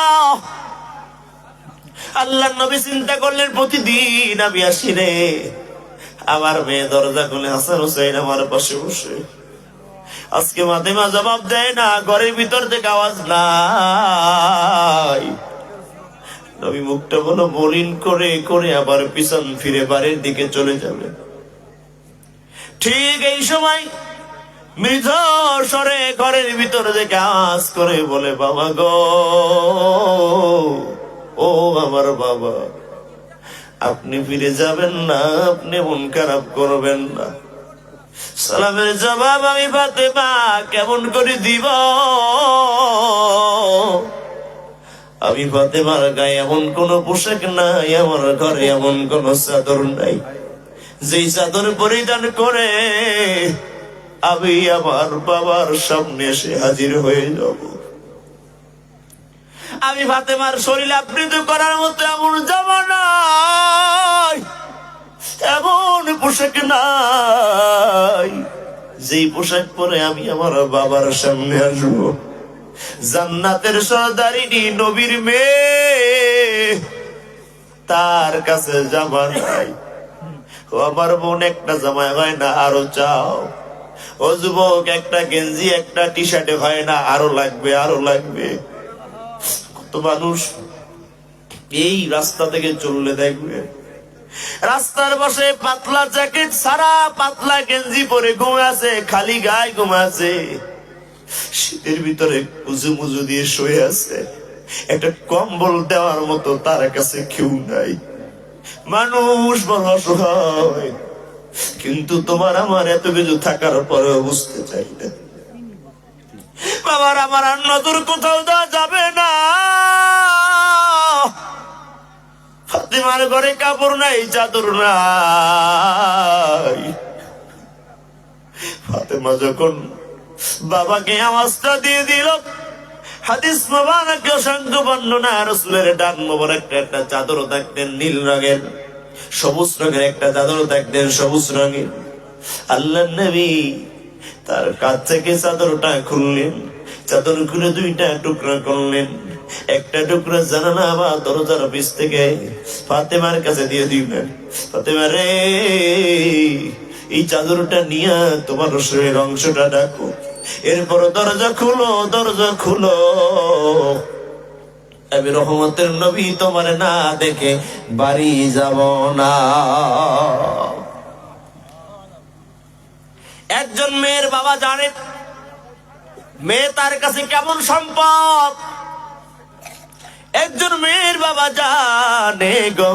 আল্লাহ নবী চিন্তা করলেন, প্রতিদিন আমি আসি রে, আমার মেয়ে দরজা খুলে হাসান হুসাইন আমার পাশে বসে, আজকে ফাতেমা জবাব দেয় না, ঘরের ভিতর থেকে আওয়াজ নাই। নবী মুখটা বলো মলিন করে করে আবার পিছন ফিরে বাড়ির দিকে চলে যাবে। ঠিক এই সময় মৃধ স্বরে ঘরের ভিতর থেকে আওয়াজ করে বলে, বাবা গো, ও আমার বাবা, আপনি ফিরে যাবেন না, আপনি মন খারাপ করবেন না। সালামের জবাব আমি ফাতেমা কেমন করে দিব? আমি ফাতেমার গায়ে এমন কোন পোশাক নাই, আমার ঘরে এমন কোন চাদর নাই যেই চাদর পরিধান করে আমি আমার বাবার সামনে এসে হাজির হয়ে যাব। আমি ফাতেমার শরীর আবৃত করার মতো এমন জামা নাই, এমন পোশাক নাই যেই পোশাক পরে আমি আমার বাবার সামনে আসবো। জান্নাতের সর্দারিনী নবীর মেয়ে, তার কাছে জামা নাই। ও আমার বোন, একটা জামায় হয় না, আরো চাও। ও যুবক, একটা গেঞ্জি একটা টি শার্টে হয় না, আরো লাগবে, আরো লাগবে। কত মানুষ এই রাস্তা থেকে চললে দেখবে, রাস্তার পাশে পাতলা জ্যাকেট ছাড়া পাতলা গেঞ্জি পরে ঘুমে আছে, খালি গায়ে ঘুমে আছে, শীতের ভিতরে মুজু মুজু দিয়ে শুয়ে আছে, একটা কম্বল দেওয়ার মতো তার কাছে কেউ নাই। মানুষ বড় অসহায়, কিন্তু তোমার আমার এত কিছু থাকার পরেও বুঝতে চাই না। বাবার আমার আর নজর কোথাও দেওয়া যাবে না। ফাতেমার ঘরে কাপড় নাই, চাদর নাই। ফাতেমা যখন বাবাকে আওয়াজটা দিয়ে দিল, হাদিস মোবারক অসংখ্য বর্ণনা, রাসূলের ডান মোবারক একটা চাদর থাকতেন নীল রঙের, সবুজ রঙের একটা চাদর থাকতেন সবুজ রঙের। আল্লাহর নবী তার কাছ থেকে চাদরটা খুললেন, চাদর খুলে 2টা টুকরা করলেন। একটা টুকরা জানালা বা দরজার পিছ থেকে ফাতেমার কাছে দিয়ে দিলেন, ফাতেমা রে, এই চাদরটা নিয়ে তোমার শরীরের অংশটা ঢাকো, এরপর দরজা খুলো, দরজা খুলো। আমি রহমতের নবী তোমার না দেখে বাড়ি যাব না। একজন মেয়ের বাবা জানে মেয়ে তার কাছে কেমন সম্পদ। একজন মেয়ের বাবা জানে গো,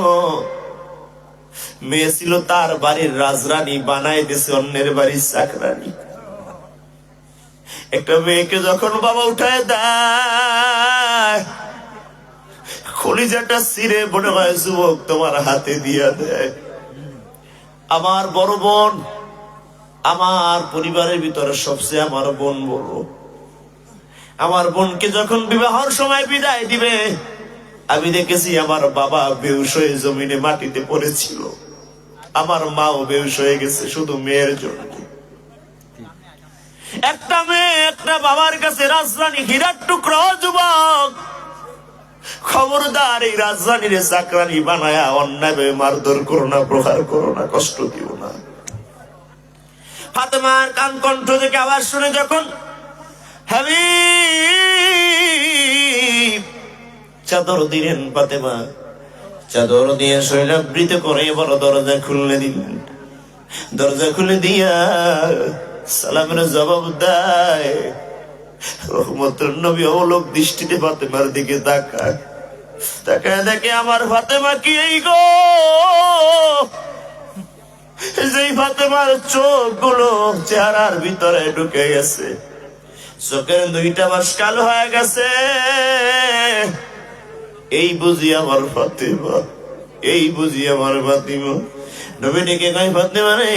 মেয়ে ছিল তার বাড়ির রাজরানী, বানাই দিয়েছে অন্যের বাড়ির চাকরানী। একটা মেয়েকে যখন বাবা উঠায় দেয়, কলিজাটা ছিঁড়ে মনে হয় যুবক তোমার হাতে দিয়া দেয়। আমার বড় বোন, আমার পরিবারের ভিতরে সবচেয়ে আমার বোন বড়। আমার বোনকে যখন বিবাহের সময় বিদায় দিবে, আমি দেখেছি আমার বাবা বেহুশ হয়ে জমিনে মাটিতে পড়েছিল, আমার মাও বেহুশ হয়ে গেছে শুধু মেয়ের জন্য। একটা মেয়ে একটা বাবার কাছে রাজধানী হীরার টুকরো। যুবক, খবরদার এই রাজধানীর চাকরানি বানায়া অন্যায় মারধর করো না, প্রহার করো না, কষ্ট দিও না। ফাতেমার কান কণ্ঠ থেকে আওয়াজ শুনে যখন হাবিব চাদর দিলেন, ফাতেমা চাদর দিয়ে শৈলাবৃত করে বড় দরজা খুলে দিলেন। দরজা খুলে দিয়া সালামের জবাব দেয়। রহমতের নবী অবলোক দৃষ্টিতে ফাতেমার দিকে তাকায়, তাকায় দেখে আমার ফাতেমা কি এই গো, যেই ফাতেমার চোখ গুলো চেহারার ভিতরে ঢুকে গেছে, চোখের দুইটা মাস কালো হয়ে গেছে। এই বুঝি আমার ফাতেমা, এই বুঝি আমার ফাতেমা। নবী ডেকে কয়, ফাতেমা রে,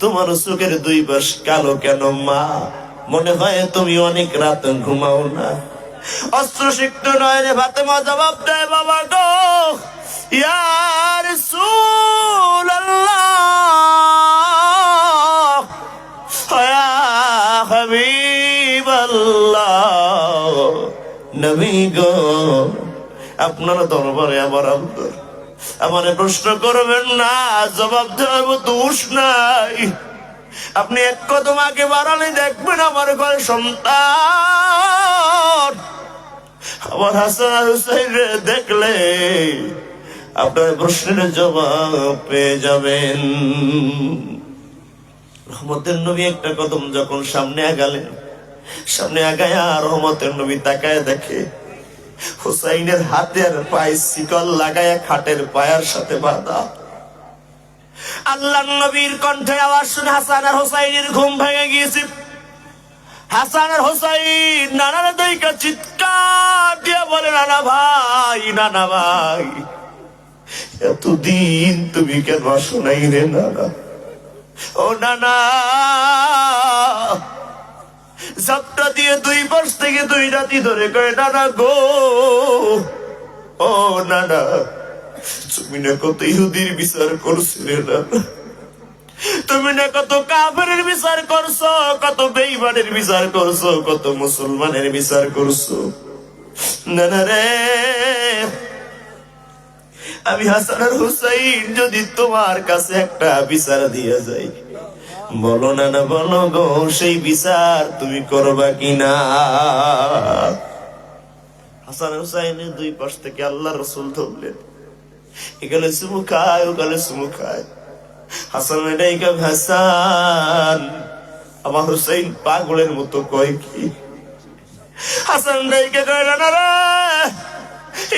তোমার চোখের দুই পাশ কালো কেন মা? মনে হয় তুমি অনেক রাত ঘুমাও না। অস্ত্র সিক্ত নয় রে। ফাতেমা জবাব দেয়, বাবা গো, ইয়া রাসূলুল্লাহ, ইয়া হাবিবাল্লাহ, নবী গো, আপনার দরবারে আমার আবদার, আমারে প্রশ্ন করবেন না, জবাব দেওয়ার মতো হুঁশ নাই। আপনি এক কদম আগে বাড়ালে দেখবেন আমার ঘরে সন্তান। আমার হাসান আর হুসাইন দেখলে আপনার প্রশ্নের জবাব পেয়ে যাবেন। রহমতের নবী একটা কদম যখন সামনে আগালেন, সামনে আগায়া রহমতের নবী তাকায় দেখে হুসাইনের হাতে আর পায়ে শিকল লাগায়া খাটের পায়ার সাথে বাঁধা। আল্লাহর নবীর কণ্ঠে আওয়াজ শুনে হাসান আর হুসাইনের ঘুম ভেঙে গিয়েছে। হাসান আর হুসাইন নানার দইকা চিৎকার দিয়ে বলে, নানা ভাই, নানা ভাই, এতদিন তুমি কেন আসো নাই রে নানা? ও নানা, ঝাপটা দিয়ে দুই পাশ থেকে দুই রাতি ধরে কয়, নানা গো, ও নানা, তুমি না কত ইহুদির বিচার করছো রে নানা, তুমি না কত কাফেরের বিচার করছো, কত বেঈমানের বিচার করছো, কত মুসলমানের বিচার করছো। নানা রে, আমি হাসান আর হুসাইন যদি তোমার কাছে একটা বিচার দিয়ে যাই, বলো নানা, বলো গো, সেই বিচার তুমি করবা কিনা? হাসান হুসাইনের দুই পাশ থেকে আল্লাহ রাসূল ধরলেন, এখানে চুমু খায়, ওখানে চুমু খায়। হাসান হাসান, আমার হুসাইন পাগলের মতো কয় কি? হাসান রাইকে কয়, না রে,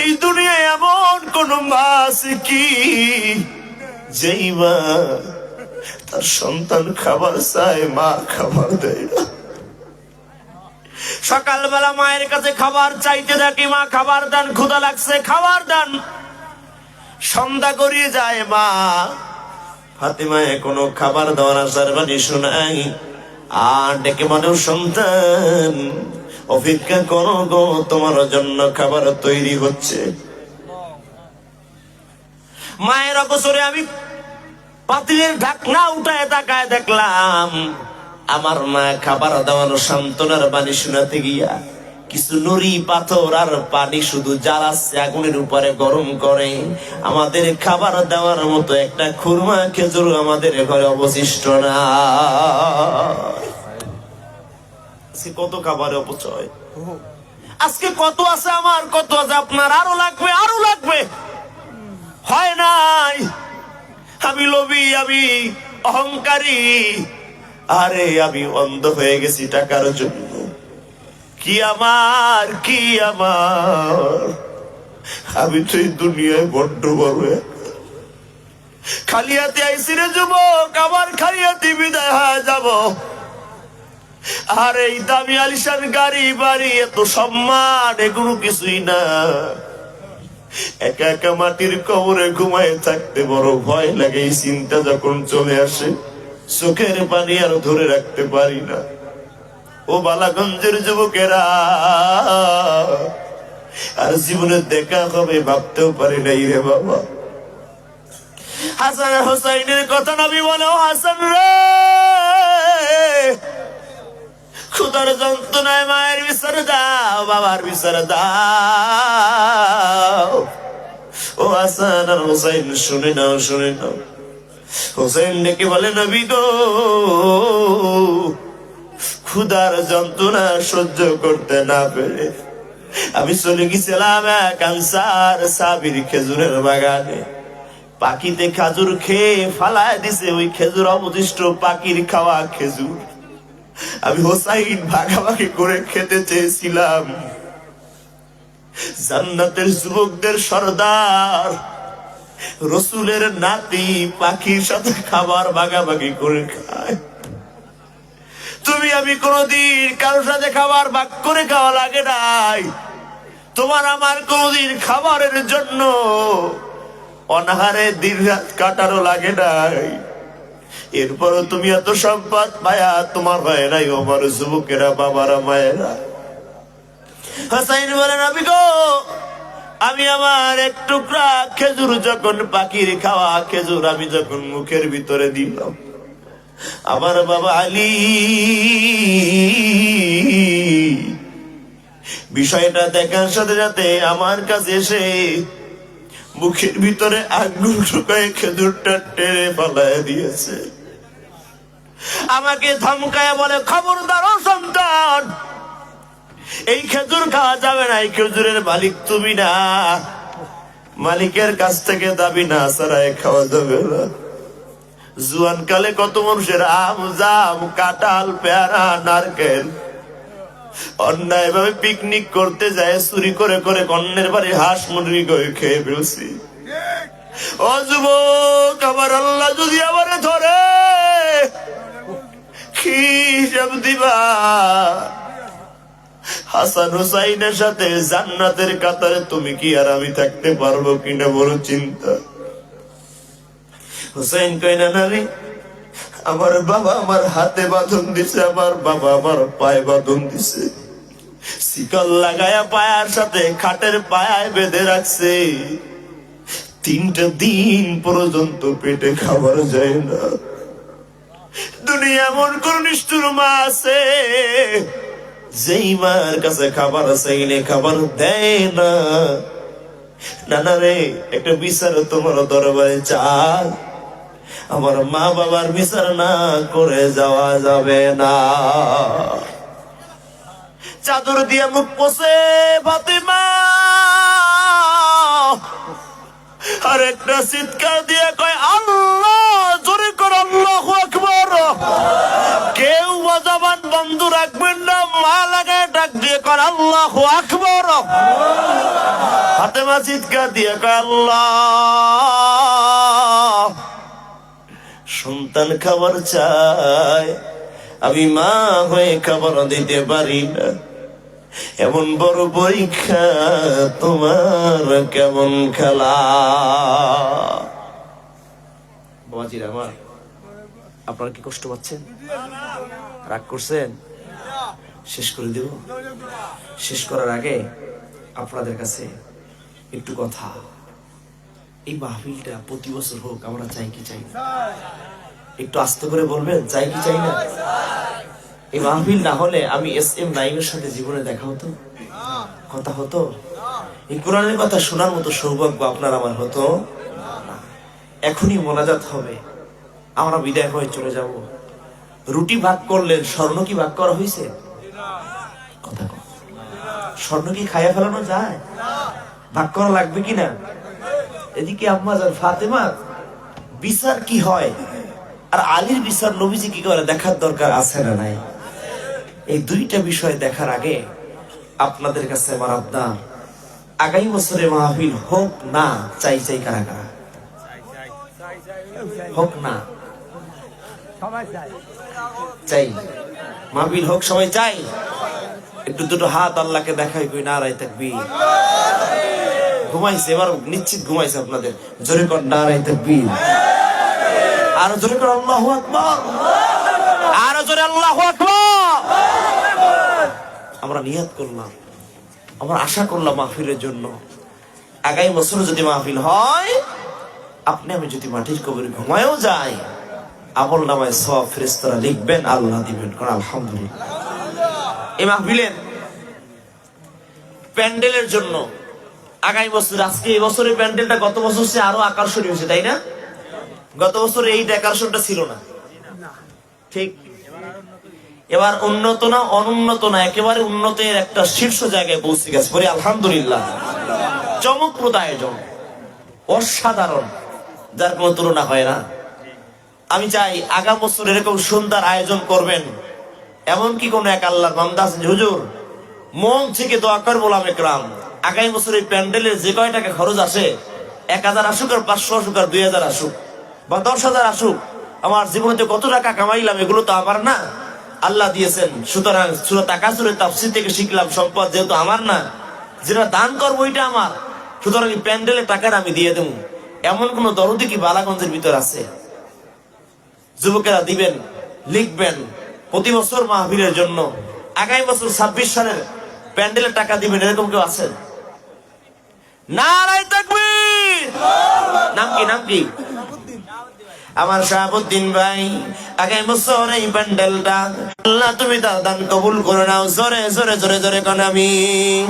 এই দুনিয়ায় এমন কোন মা আছে কি যেই মা তার সন্তান খাবার চায়, মা খাবার দেয় না? সকালবেলা মায়ের কাছে খাবার চাইতে থাকি, মা খাবার দেন, ক্ষুধা লাগছে খাবার দেন। সন্ধ্যা গড়িয়ে যায়, মা ফাতেমায় কোনো খাবার দেওয়ার আসার বাণী শোনাই, আর ডেকে বলে, সন্তান অপেক্ষা করো গো, তোমার জন্য খাবার তৈরি হচ্ছে। মায়ের অবসরে আমি পাতিলের ঢাকনা উঠায় তাকায় দেখলাম আমার মা খাবার দেওয়ানো সান্ত্বনার বাণী শোনাতে গিয়া কিছু নুড়ি পাথর আর পানি শুধু জ্বালাচ্ছে, আগুনের উপরে গরম করে। আমাদের খাবার দেওয়ার মতো একটা খুরমা খেজুর আমাদের ঘরে অবশিষ্ট না। কত খাবার অপচয়, আজকে কত আছে আমার, কত আছে আপনার, আরো লাগবে, আরো লাগবে, হয় নাই। আমি লোভী, আমি অহংকারী, আরে আমি অন্ধ হয়ে গেছি টাকার জন্য। কি আমার, কি আমার, আমি তো এই দুনিয়ায় বড্ড বড়। খালি হাতে আইসি রে যুবক, আবার খালি হাতে বিদায় হয়ে যাব। আর এই দামি আলিশান গাড়ি বাড়ি এত সম্মান এগুলো কিছুই না। একা একা মাটির কবরে ঘুমায় থাকতে বড় ভয় লাগে। এই চিন্তা যখন চলে আসে চোখের পানি আর ধরে রাখতে পারি না। ও বালাগঞ্জের যুবকেরা, আর জীবনে দেখা হবে ভাবতেও পারি নাই রে বাবা। হাসান হোসাইনের কথা নবী বলে, ও হাসান রে, ক্ষুধার যন্ত্রণায় মায়ের বিচার দাও, বাবার বিচার দাও। ও হাসান আর হোসাইন শুনে নাও, শুনে নাও। হোসেন ডেকে বলে, নবী গো, ক্ষুধার যন্ত্রণা সহ্য করতে না পেরে আমি চলে গেছিলাম এক আনসার সাহাবীর খেজুরের বাগানে। পাখিতে খেজুর খেয়ে ফালায় দিছে, ওই খেজুর অবশিষ্ট পাখির খাওয়া খেজুর আমি হোসাইন ভাগাভাগি করে খেতে চেয়েছিলাম। জান্নাতের যুবকদের সর্দার রসুলের নাতি পাখির সাথে খাবার ভাগাভাগি করে খায়। তুমি আমি কোনদিন কারোর সাথে খাবার ভাগ করে খাওয়া লাগে নাই। তোমার আমার কোনদিন খাবারের জন্য অনাহারে দিন রাত কাটারও লাগে নাই। এরপরও তুমি এত সম্পদ পায়া তোমার হয় নাই আমার যুবকেরা, বাবারা, মায়েরা। হাসাইন বলে, নবী গো, আমি আমার এক টুকরা খেজুর যখন পাখির খাওয়া খেজুর আমি যখন মুখের ভিতরে দিলাম, আমার বাবা আলী বিষয়টা দেখার সাথে সাথে আমার কাছে এসে মুখের ভিতরে আঙ্গুল ঢুকায় খেজুরটা টেনে পালায় দিয়েছে। আমাকে ধমকায় বলে, খবরদার ও সন্তান, এই খেজুর খাওয়া যাবে না, এই খেজুরের মালিক তুমি না, মালিকের কাছ থেকে দাবি না ছাড়াই খাওয়া যাবে না। জুয়ান কালে কত মানুষের আম, জাম, কাঁঠাল, পেয়ারা, নারকেল অন্যায় ভাবে পিকনিক করতে যায়, চুরি করে করে অন্যের বাড়ি হাঁস মুরগি করে খেয়ে ফেলছি। ও যুবক, আমার আল্লাহ যদি আমারে ধরে কি হিসাব দিবা? হাসান হুসাইনের সাথে জান্নাতের কাতারে তুমি কি আর আমি থাকতে পারবো কিনা বড় চিন্তা। হুসাইন কয়, না রে, আমার বাবা আমার হাতে বাঁধন দিছে, আমার বাবা আমার পায়ে বাঁধন দিছে, শিকল লাগায়া পায়ার সাথে খাটের পায়ায় বেঁধে রাখছে। 3টা দিন পর্যন্ত পেটে খাবার যায় না। দুনিয়া এমন কোন নিষ্ঠুর মা আছে যেই মার কাছে খাবার চাইলে খাবার দেয় না? না রে, একটা বিচার তোমার দরবারে চাই, আমার মা বাবার বিচার না করে যাওয়া যাবে না। চাদর দিয়ে মুখ পোছে ফাতিমা আর একটা চিৎকার দিয়ে কয়, আল্লাহ, জোরে কর আল্লাহু আকবার। কেউ জবান বন্ধ রাখবেন না, মা লাগায় ডাক দিয়ে কর আল্লাহু আকবার। ফাতিমা চিৎকার দিয়ে কয়, আল্লাহ, সন্তান খাবার চায়, আমি মা হয়ে খাবার দিতে পারি না, এমন বড় পরীক্ষা তোমার কেমন খেলা? বাবাজির আমার, আপনারা কি কষ্ট পাচ্ছেন? রাগ করছেন? শেষ করে দেব। শেষ করার আগে আপনাদের কাছে একটু কথা। এই মাহফিলটা প্রতি বছর হোক, আমরা চাই কি চাই না? একটু আস্তে করে বলবেন, চাই কি চাই না? এই মাহফিল না হলে আমি SM নাইমের সাথে জীবনে দেখা হতো, কথা হতো, এই কোরআনের কথা শোনার মতো সৌভাগ্য আপনার আমার হতো না। এখনই মোনাজাত হবে, আমরা বিদায় হয়ে চলে যাব। রুটি ভাগ করলেন, স্বর্ণ কি ভাগ করা হয়েছে? কথা কর, স্বর্ণ কি খাইয়া ফেলানো যায়? ভাগ করা লাগবে কিনা? এদিকে আম্মা জান ফাতেমা বিচার কি হয় আর আলীর বিচার নবীজি কি করে দেখার দরকার আছে না নাই? এই দুইটা বিষয় দেখার আগে আপনাদের কাছে আমার আবদার, আগামী বছরে মাহফিল হোক না, চাই চাই কারা কারা? হোক না, চাই। মাহফিল হোক সবাই চাই। একটু দুটো হাত আল্লাহকে দেখাই কই নারায়ে তাকবীর। ঘুমাইছে এবার নিশ্চিত ঘুমাইছে আপনাদের। জোরে কর নারায়ে তাকবীর। আরো জোরে কর আল্লাহু আকবার। আরো জোরে আল্লাহু আকবার। আমরা নিয়ত করলাম, আমরা আশা করলাম মাহফিলের জন্য। আগামী বছর যদি মাহফিল হয়, আপনি আমি যদি মাটির কবরে ঘুমায়ও যাই, আমল নামায় সওয়াব ফেরেশতারা লিখবেন, আল্লাহ দিবেন। কারণ আলহামদুলিল্লাহ এই মাহফিলের প্যান্ডেলের জন্য আগামী বছর, আজকে এই বছরের প্যান্ডেলটা গত বছর সে আরো আকর্ষণীয় হয়েছে, তাই না? গত বছর এই আকর্ষণটা ছিল না, ঠিক? এবার উন্নত না অনুন্নত না, একেবারে উন্নতের একটা শীর্ষ জায়গায় পৌঁছে গেছে। বলি আলহামদুলিল্লাহ। চমকপ্রদ আয়োজন, অসাধারণ, যার কোনো তুলনা হয় না। আমি চাই আগামী বছর এরকম সুন্দর আয়োজন করবেন। এমনকি কোন এক আল্লাহর বান্দা আছেন, হুজুর মন থেকে দোয়া করে বললাম একরাম, আগামী বছর এই প্যান্ডেলের যে কয় টাকা খরচ আসে, 1000 আসুক আর 500 আসুক আর 2000 আসুক বা 10,000 আসুক, আমার জীবনে কত টাকা কামাইলাম এগুলো তো আমার না, আল্লাহ দিয়েছেন। সুতরাং সূরা তাকাসুরের তাফসীর থেকে শিখলাম, সম্পদ যেহেতু আমার না, যেটা দান করবো ওইটা আমার। সুতরাং এই প্যান্ডেলের টাকাটা আমি দিয়ে দেবো। এমন কোন দরদি কি বালাগঞ্জের ভিতর আছে? যুবকেরা দিবেন, লিখবেন প্রতি বছর মাহফিলের জন্য। আগামী বছর 26 সালের প্যান্ডেলের টাকা দিবেন, এরকম কেউ আছেন? নারায়ে তাকবীর। নাম কি? নাম কি? আমার শাহাবুদ্দিন ভাই। আগামী বছর এই প্যান্ডেলটা আল্লাহ তুমি তার দান কবুল করে নাও। জোরে জোরে জোরে জোরে কোন আমিন।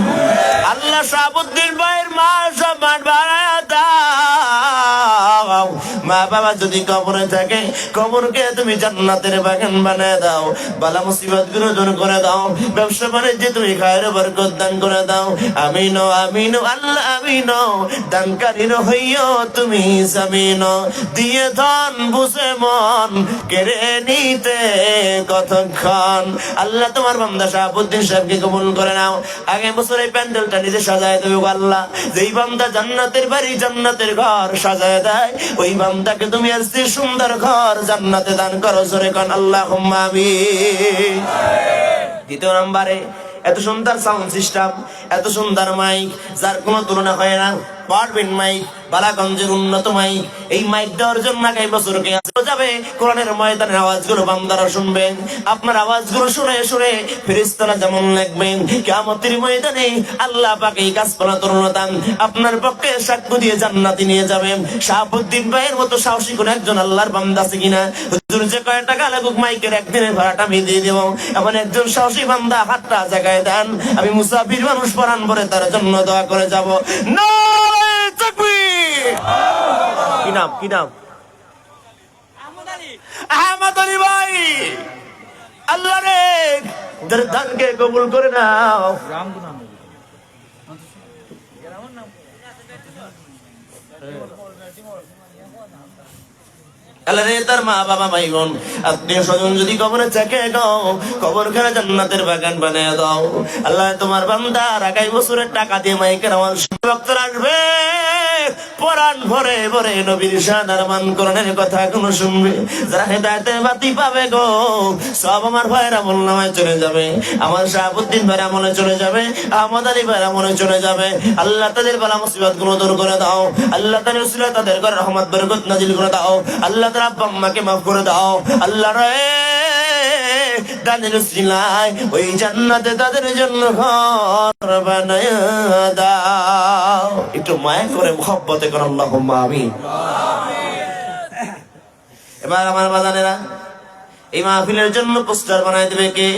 আল্লাহ শাহাবুদ্দিন ভাইয়ের মা সম্মান বাড়ায়া দাও। মা বাবা যদি কবরে থাকে, কবরকে তুমি জান্নাতের বাগান বানায় দাও। বালা মুসিবত গুলো দূর করে দাও। ব্যবসা বাণিজ্যে তুমি খায়ের বরকত দান করে দাও। আমিন আমিন আল্লাহ আমিন। দানকারীর হইও তুমি জামিন। দিয়ে ধন বুঝে মন কেড়ে নিতে কতক্ষণ। আল্লাহ তোমার বান্দা শাহাবুদ্দিন সাহেবকে কবুল করে নাও। আগামী বছর এই প্যান্ডেলটা নিজে সাজায় দেবে আল্লাহ। যেই বান্দা জান্নাতের বাড়ি, জান্নাতের ঘর সাজায় দেয়, ওই বান্দাকে তুমি আজকে সুন্দর ঘর জান্নাতে দান করো। জোরে কোন আল্লাহুম্মা আমিন। দ্বিতীয় নম্বরে, এত সুন্দর সাউন্ড সিস্টেম, এত সুন্দর মাইক, যার কোনো তুলনা হয় না। পারবেন মাইক, বালাগঞ্জের উন্নত মাইক। এই মাইক দেওয়ার জন্য আগামী বছর যাবে কোরআনের ময়দানের আওয়াজগুলো বান্দারা শুনবেন। আপনার আওয়াজগুলো শুনে শুনে ফেরেশতারা যেমন লাগবেন, কিয়ামতের ময়দানে আল্লাহ পাক এই গাছপালা তরুণতান আপনার পক্ষে সাক্ষ্য দিয়ে জান্নাতে নিয়ে যাবেন। শাহাবুদ্দিন ভাইয়ের মতো সাহসী কোন একজন আল্লাহর বান্দা আছে কিনা? হুজুর যে কয় টাকা লাগুক মাইকের একদিনের ভাড়াটা আমি দিয়ে দেব। এমন একজন সাহসী বান্দা হাতটা জায়গায় দেন, আমি মুসাফির মানুষ পরাণ ভরে তার জন্য দোয়া করে যাব। নারায়ে তাকবীর। কি নাম? কি নাম? আহমদ আলী ভাই। আল্লাহ রে যার দানকে কবুল করে নাও। আল্লাহ রে তার মা বাবা ভাই বোন আত্মীয় স্বজন যদি কবরে থাকে গো, কবরখানা জান্নাতের বাগান বানায় দাও। আল্লাহ তোমার বান্দার আগামী বছরের টাকা দিয়ে মাইকের আওয়াজ ভক্তরা আসবে, পরাণ ভরে ভরে নবীর শানের মান কোরআনের কথা কোনো শুনবে। যারা হেদায়েতের বাতি পাবে গো, সব আমার ভাইরা আমল নামায় চলে যাবে। আমার শাহাবুদ্দিন ভাইরা আমলে চলে যাবে, আহমদ আলী ভাইরা আমলে চলে যাবে। আল্লাহ তাদের বালা মুসিবত গুলো দূর করে দাও। আল্লাহ তাদের উসিলায় তাদের ঘরে রহমত বরকত নাজিল করে দাও। আল্লাহ তার আব্বা আম্মাকে মাফ করে দাও। আল্লাহ রে দানের উসিলায় ওই জান্নাতে তাদের জন্য ঘর বানায় দাও। একটু মায়া করে মুহাব্বতে করে আল্লাহুম্মা আমিন। এবার আমার বাজানেরা, এই মাহফিলের জন্য পোস্টার বানায় দেবে কে?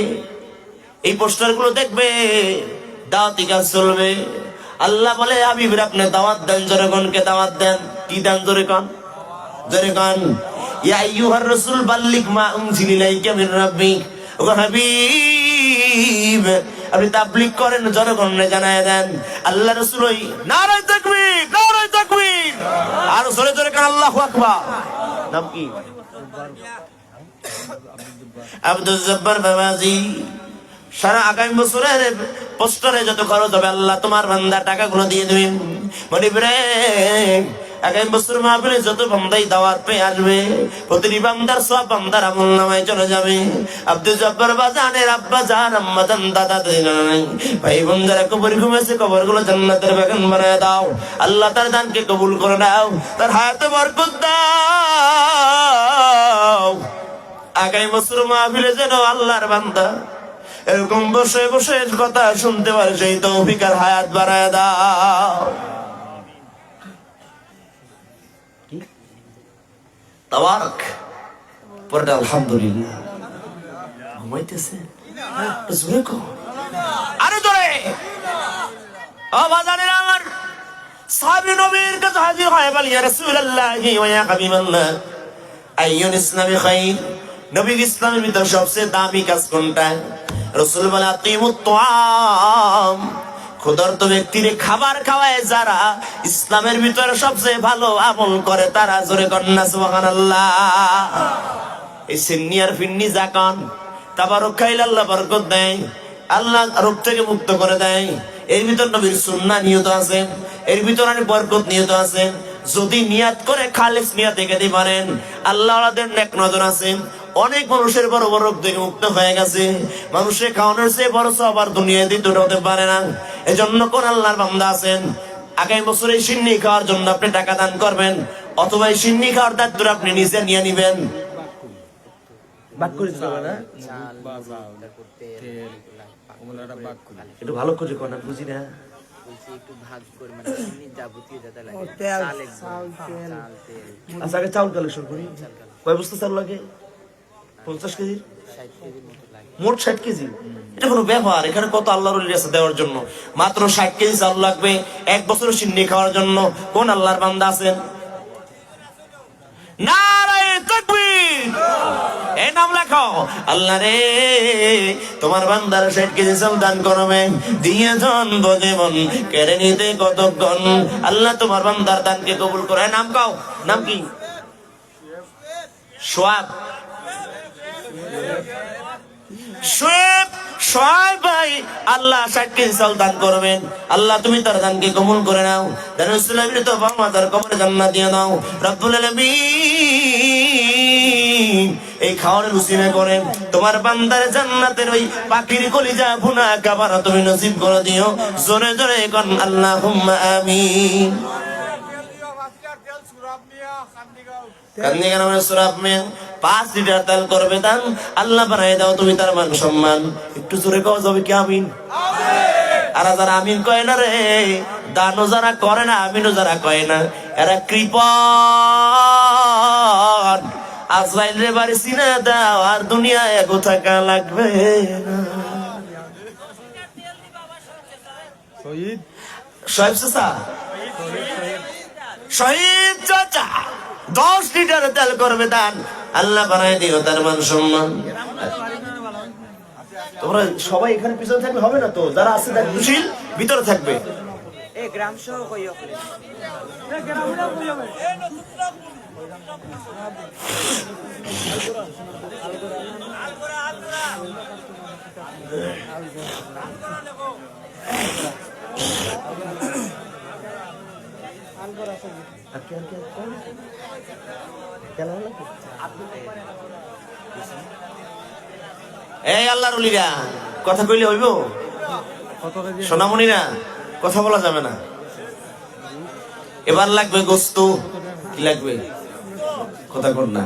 এই পোস্টার গুলো দেখবে, দাওয়াতি কাজ চলবে। আল্লাহ বলে হাবিবের আপনি দাওয়াত দেন, জনগণকে দাওয়াত দেন। কি দেন? জোরে কন, জোরে কন। ইয়া আইয়ুহার রাসূল বাল্লিগ মা উনজিলা ইলাইকা মির রাব্বিক। ও হাবিব আপনি তাবলীগ করেন, জনগণকে জানায় দেন। আল্লাহ রাসূল ওই নারায়ে তাকবীর, নারায়ে তাকবীর। আর জোরে জোরে কান আল্লাহু আকবার। নাম কি? আব্দুল জব্বার বাবাজি। সারা আগামী বছরের পোস্টারে যত খরচ হবে আল্লাহ তোমার বান্দা টাকাগুলো দিয়ে দেবেন। মনিব রে আগামী বছর মাহফিলে যত বান্দাই দাওয়াত পেয়ে আসবে প্রতিটি বান্দার সব বান্দার আমলনামায় চলে যাবে। আব্দুল জব্বার বাজানের আব্বা জান আম্মা জান দাদা দাদি ভাই বোন যারা কবর ঘুমেছে কবরগুলো জান্নাতের বাগান বানায় দাও। আল্লাহ তার দানকে কবুল করে নাও, তার হায়াতে বরকত দাও। আগামী বছর মাহফিলে যেন আল্লাহর বান্দা এরকম বসে বসে কথা শুনতে পারে, সেই তৌফিক আর হায়াত বাড়ায় দাও। তাবারক পরে আলহামদুলিল্লাহ ঘুমাইতেছে জোরে কো আরে জোরে। ও বাজারের আমার সাহাবী নবীর কাছে হাজির হয়ে বলি ইয়া রাসূলুল্লাহি ওয়া ইয়া হাবিবাল্লাহ আইয়ুল ইসলামি খাইর, নবী ইসলামের ভিতর সবচেয়ে দামি কাজ কোনটা? রাসূল বলে আকিমুত তাআম, ক্ষুধার্ত ব্যক্তিরে খাবার খাওয়ায় যারা ইসলামের ভিতরে সবচেয়ে ভালো আমল করে তারা। জোরে কন্যা সুবহানাল্লাহ। এই সিন্নি আর ফিন্নি জাকান তাবারক খাইলে আল্লাহ বরকত দেয়, আল্লাহ রোগ থেকে মুক্ত করে দেয়। এর ভিতর নবীর সুন্নাহ নিয়ত আছে, এর ভিতর অনেক বরকত নিয়ত আছে। যদি নিয়াত করে খালেস নিয়াতে খেতে পারেন, আল্লাহ ওয়ালাদের নেক নজর আছে। অনেক মানুষের বড় বড় রোগ থেকে মুক্ত হয়ে গেছে। মানুষের খাওয়ানোর চেয়ে বড় সব আর দুনিয়ায় দিতে হতে পারে না। এজন্য কোন আল্লাহর বান্দা আছেন আগামী বছর এই সিন্নি খাওয়ার জন্য আপনি টাকা দান করবেন, অথবা এই সিন্নি খাওয়ার দায়িত্ব আপনি নিজে নিয়ে নিবেন। একটু ভালো করে কোন বুঝি না, আচ্ছা আগে চাউল কালেকশন করি। কয় বস্তা চাউল লাগে? 50 কেজি, মোট 60 কেজি। এটা কোনো ব্যাপার? এখানে কত আল্লাহর ওলি আছে দেওয়ার জন্য। মাত্র 60 কেজি চাউল লাগবে এক বছরের সিন্নি খাওয়ার জন্য। কোন আল্লাহর বান্দা আছেন? নারায়ে তাকবীর, এই নাম লেখো। আল্লাহ রে তোমার বান্দার 60 কেজি চাল দান করবে, দিয়ে জন বজেবন কেড়ে নিতে কতক্ষণ। আল্লাহ তোমার বান্দার দানকে কবুল করে। নাম কাও, নাম কি? সোয়াব, সোয়াব ভাই আল্লাহ 60 কেজি চাল দান করবেন। আল্লাহ তুমি তার দানকে কবুল করে নাও। রাসূলুল্লাহর তো বাবার কবরে জান্নাত দিয়ে দাও রব্বুল আলামিন। এই খাওয়ার উসিলা করেন তোমার বান্দার জান্নাতের ওই পাখির কলিজা ভুনা কাবারা তুমি নসিব করে দিও। জোরে জোরে কোন আল্লাহুম্মা আমিন। কান্দিগান আমার সুরাব মে 5 লিটার তেল করবে দান, আল্লাহ বানায় দাও তুমি তার মান সম্মান। একটু জোরে কও যাবে কি আমিন? আর যারা আমিন কয় না রে, দানও যারা করে না আমিনও যারা কয় না, এরা কৃপণ। আজরাইল রে বাড়ি চিনা দাও আর দুনিয়ায় এগো থাকা লাগবে না। শহীদ চাচা, শহীদ চাচা 10 লিটার তেল করবে দান, আল্লাহ বানায় দিও তার মান সম্মান। তোমরা সবাই এখানে পিছনে থাকবে হবে না তো? যারা আছে দায়িত্বশীল ভিতরে থাকবে। গ্রাম সহ এই আল্লাহর ওলিরা কথা কইলে হইব? সোনামণিরা কথা বলা যাবে না। এবার লাগবে গোস্ত, কি লাগবে? কথা কর না।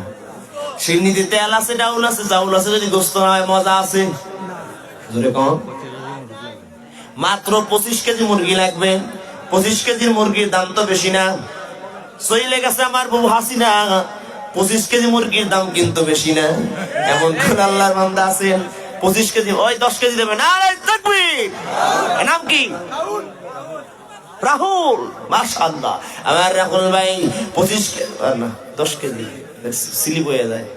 সিন্নিতে তেল আছে, ডাউল আছে, চাউল আছে, যদি গোস্ত না হয় মজা আছে? জোরে কম। মাত্র 25 কেজি মুরগি লাগবে। 25 কেজির মুরগির দাম তো বেশি না। চলে গেছে আমার বউ হাসিনা, 25 কেজি মুরগির দাম কিন্তু বেশি না। এমন কোন আল্লাহর বান্দা আছেন 25 কেজি ওই 10 কেজি দেবে? নারায়ে তাকবীর। নাম কি? রাহুল। মাশাআল্লাহ, আমার রাহুল ভাই 25 না 10 কেজি স্লিপ হয়ে যায়।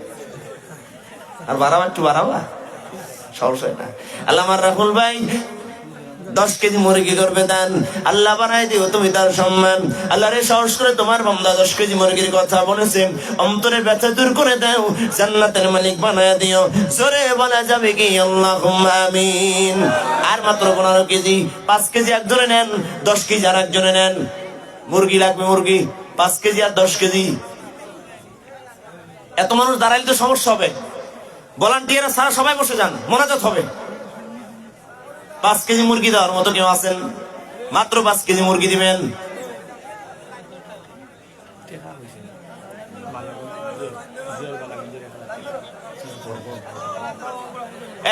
আর বাড়াও, একটু বাড়াও, সমস্যা না। আল্লাহ আমার রাহুল ভাই 10 কেজি মুরগি করবে দান, আল্লাহ বানায় দিও তুমি তার সম্মান। আল্লাহ রে সাহস করে তোমার বান্দা 10 কেজি মুরগির কথা বলেছে, অন্তরের ব্যথা দূর করে দাও, জান্নাতের মালিক বানায় দিও। জোরে বলা যাবে কি আল্লাহুম্মা আমিন। আর মাত্র 15 কেজি, 5 কেজি একজনে নেন, 10 কেজি আর একজনে নেন। মুরগি লাগবে, মুরগি 5 কেজি আর 10 কেজি, এত মানুষ দাঁড়াইলে তো সমস্যা হবে। ভলান্টিয়ার সারা সবাই বসে যান, মোনাজাত হবে। 5 কেজি মুরগি দেওয়ার মতো কেউ আছেন? মাত্র 5 কেজি মুরগি দিবেন।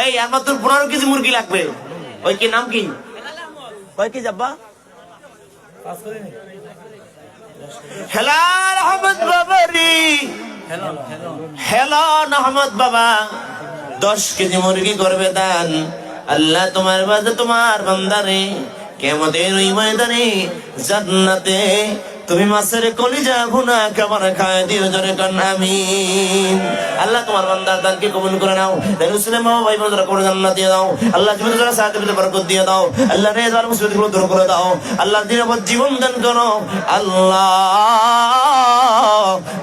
এই আর মাত্র 15 কেজি মুরগি লাগবে। ওই কি নাম কি? কয় কেজি আব্বা? হেলাল আহমদ বাবারি, হেলাল আহমদ বাবা 10 কেজি মুরগি করবে দান। আল্লাহ তোমার বাজে তোমার বান্দারে কিয়ামতের ওই ময়দানে জান্নাতে তুমি মাছের কলিজা ভুনা খাবার খায় দিও, জোরে কান আমিন। আল্লাহ তোমার বান্দার দানকে কবুল করে নাও। রাসূলের মা ভাই বোনেরা করে জান্নাত দিয়ে দাও। আল্লাহ জীবনে যারা সাহায্য করতে বরকত দিয়ে দাও। আল্লাহ রেজার মুসিবতগুলো দূর করে দাও। আল্লাহ দিনরাত জীবন দান করো। আল্লাহ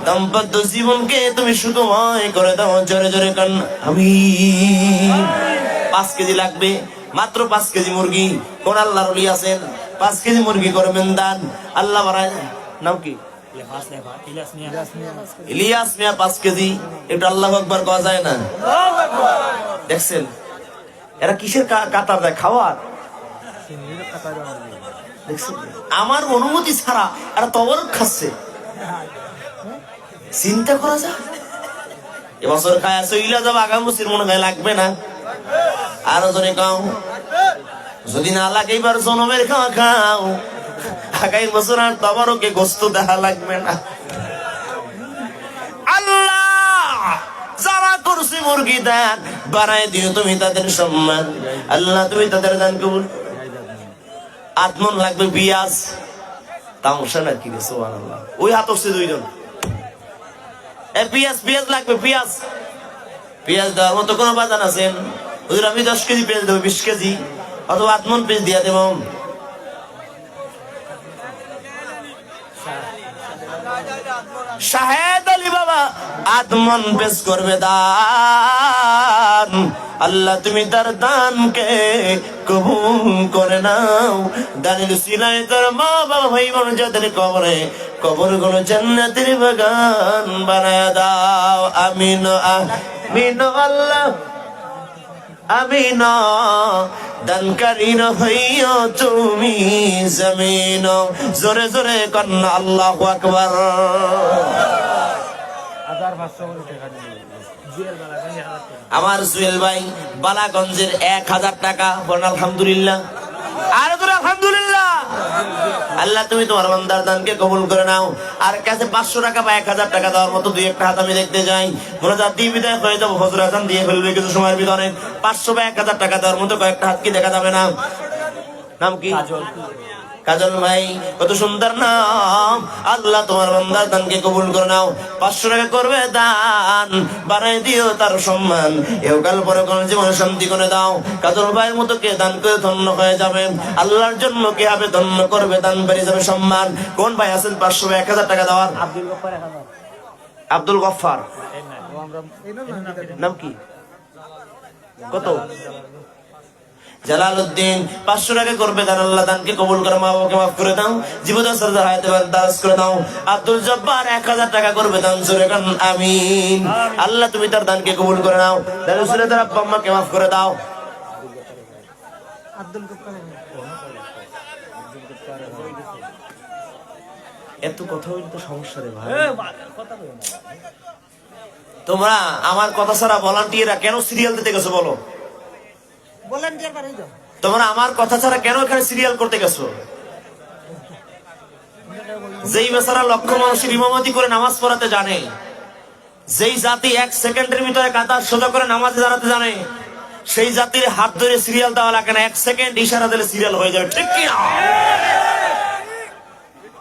দাম্পত্য জীবনকে তুমি সুখময় করে দাও, জোরে জোরে কান আমিন। 5 কেজি লাগবে, মাত্র 5 কেজি মুরগি। কোন আল্লাহর ওলি আছেন? 5 কেজি মুরগি করবেন দান। আল্লাহ বাড়ায়। নাম কি? ইলিয়াস মিয়া 5 কেজি। এটা আল্লাহু আকবার কওয়া যায় না? দেখছেন এরা কিসের কাতার দেয়? খাওয়ার। দেখছেন আমার অনুমতি ছাড়া এরা তবরক খাচ্ছে। চিন্তা করা যায়। এবছর খায় চইলা যাব, আগামীর মনে হয় লাগবে না। আরো জনে খাও, যদি না লাগে এবার জনমের খাওয়া খাও। আগামী বছর আর তবরকে গোস্ত দেখা লাগবে না। আল্লাহ যারা করছে মুরগি দান বাড়াই দিও তুমি তাদের সম্মান। আল্লাহ তুমি তাদের দান কবুল। 8 মণ লাগবে পেঁয়াজ। তামসা নাকি রে? সুবহানাল্লাহ। ওই হাত উঠছে 2 জন। পেঁয়াজ লাগবে, পেঁয়াজ দেওয়ার মতো কোনো বাজান আছেন? হুজুর আমি 10 কেজি পেঁয়াজ দেবো, 20 কেজি অথবা 8 মণ পেঁয়াজ দিয়া দেব। শাহেদ আলী বাবা 8 মণ পেঁয়াজ করবে দান। আল্লাহ তুমি তার দানকে কবুল করে নাও। দানের সিলায় তার মা বাবা ভাই বোন যাদের কবরে, কবরগুলো জান্নাতের বাগান বানায়া দাও। আমিন আমিন আল্লাহ আমিন। দানকারীর হইও তুমি জমিন। জোরে জোরে কন্যা আল্লাহু আকবার। আমার জুয়েল ভাই বালাগঞ্জের 1000 টাকা। বলেন আলহামদুলিল্লাহ। আর তোর আলহামদুলিল্লাহ। আল্লাহ তুমি তোমার বান্দার দানকে কবুল করে নাও। আর কাছে 500 টাকা বা 1000 টাকা দেওয়ার মতো 2-1টা হাত আমি দেখতে যাই। মোনাজাত দিয়ে বিদায় হয়ে যাবো, ফজর আজান দিয়ে ফেলবে কিছু সময়ের ভিতরে। 500 বা 1000 টাকা দেওয়ার মতো কয়েকটা হাত কি দেখা যাবে না? নাম কি? কাজল ভাই, কত সুন্দর নাম। আল্লাহ তোমার বান্দার দানকে কবুল করে নাও। 500 টাকা করবে দান, বাড়াই দিও তার সম্মান। এহকাল পরকাল জীবনে শান্তি করে দাও। কাজল ভাইয়ের মতো কে দান করে ধন্য হয়ে যাবে? আল্লাহর জন্য কে হবে ধন্য করবে, দান বেড়ে যাবে সম্মান। কোন ভাই আছেন 500 বা 1000 টাকা দেওয়ার? আব্দুল গফফার। নাম কি? কত? জালালউদ্দিন 500 টাকা করবে দান। আল্লাহ দানকে কবুল করে, মা বাবাকে মাফ করে দাও, জীবন সরদার হায়াতে দারাজ করে দাও। আব্দুল জব্বার 1000 টাকা করবে দান। জোরে কান আমিন। আল্লাহ তুমি তার দানকে কবুল করে নাও। দারুল সুরাদার আব্বা আম্মাকে মাফ করে দাও। আব্দুল গফফার এত কথা হইলে তো সমস্যা রে ভাই। তোমরা আমার কথা ছাড়া ভলান্টিয়াররা কেন সিরিয়াল দিতে গেছো বলো? তোমরা আমার কথা ছাড়া কেন এখানে সিরিয়াল করতে গেছো? যেই বেচারা লক্ষ মানুষের ইমামতি করে নামাজ পড়াতে জানে, যেই জাতি 1 সেকেন্ডের ভিতরে কাতার সোজা করে নামাজে দাঁড়াতে জানে, সেই জাতির হাত ধরে সিরিয়াল দেওয়া লাগে না। 1 সেকেন্ড ইশারা দিলে সিরিয়াল হয়ে যাবে, ঠিক কি না?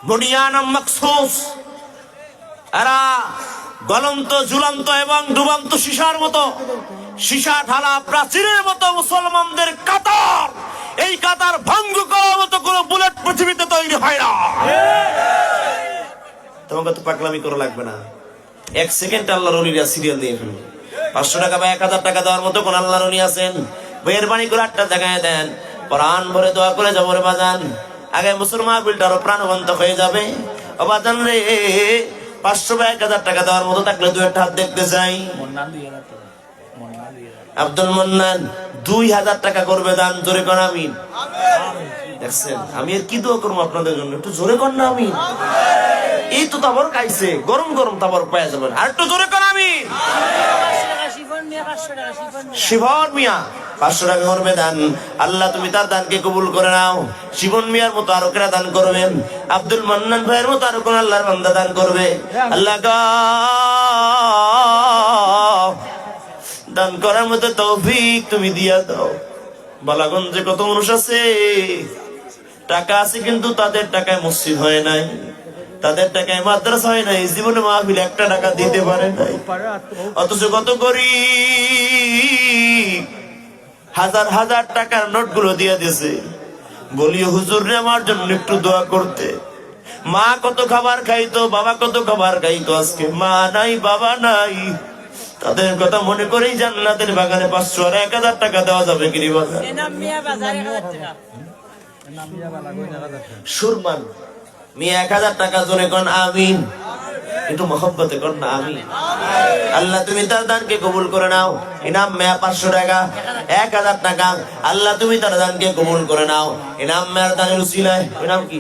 বুনিয়ানাম মাকসুস। এরা গলন্ত, ঝুলন্ত এবং ডুবন্ত সীসার মতো, সীসা ঢালা প্রাচীরের মতো মুসলমানদের কাতার। এই কাতার ভঙ্গ করার মতো কোন বুলেট পৃথিবীতে তৈরি হয় না। তোমাকে তো পাগলামি করা লাগবে না। 1 সেকেন্ড আল্লাহর ওলিরা সিরিয়াল দিয়ে ফেলবে। 500 টাকা বা 1000 টাকা দেওয়ার মতো কোন আল্লাহর ওলি আছেন? মেহেরবানি করে 8টা দেখায় দেন, প্রাণ ভরে দোয়া করে যাবো রে বাজান। আগে মুসলমান বিলটারও প্রাণবন্ত হয়ে যাবে। বাজান রে 500 বা 1000 টাকা দেওয়ার মতো থাকলে দুই একটা হাত দেখতে চাই। আব্দুল মান্নান 2000 টাকা করবে দান, জোরে কোন আমিন। দেখছেন আমি আর কি দোয়া করবো আপনাদের জন্য, একটু জোরে কর না আমিন। এই তো তাবর খাইছে, গরম গরম তাবর পাওয়া যাবেন, আর একটু জোরে কর আমিন। শিবন মিয়া 500 টাকা করবে দান, আল্লাহ তুমি তার দানকে কবুল করে নাও। শিবন মিয়ার মতো আরো কেরা দান করবেন, আব্দুল মান্নান ভাইয়ের মতো আরো কোন আল্লাহর বান্দা দান করবে। আল্লাহ দান করার মতো তৌফিক তুমি দিয়া দাও। বালাগঞ্জে কত মানুষ আছে, টাকা আছে কিন্তু তাদের টাকায় মসজিদ হয় নাই, তাদের টাকায় মাদ্রাসা হয় নাই, জীবনে মাহফিল একটা টাকা দিতে পারে নাই। অথচ কত গরিব হাজার হাজার টাকার নোট গুলো দিয়ে দিয়েছে। বলিও হুজুর রে আমার জন্য একটু দোয়া করতে। মা কত খাবার খাইতো, বাবা কত খাবার খাইতো, আজকে মা নাই বাবা নাই, তাদের কথা মনে করেই জান্নাতের বাগানে 500 আর 1000 টাকা দেওয়া যাবে কি বাজার? সুরমান মিয়া 1000 টাকা জোরে কোন আমিন, একটু মহব্বতে কর না আমিন। আল্লাহ তুমি তার দানকে কবুল করে নাও। ইনাম মেয়া 500 টাকা, 1000 টাকা, আল্লাহ তুমি তার দানকে কবুল করে নাও। ইনাম মেয়ার দানের উসিলায়, ইনাম কি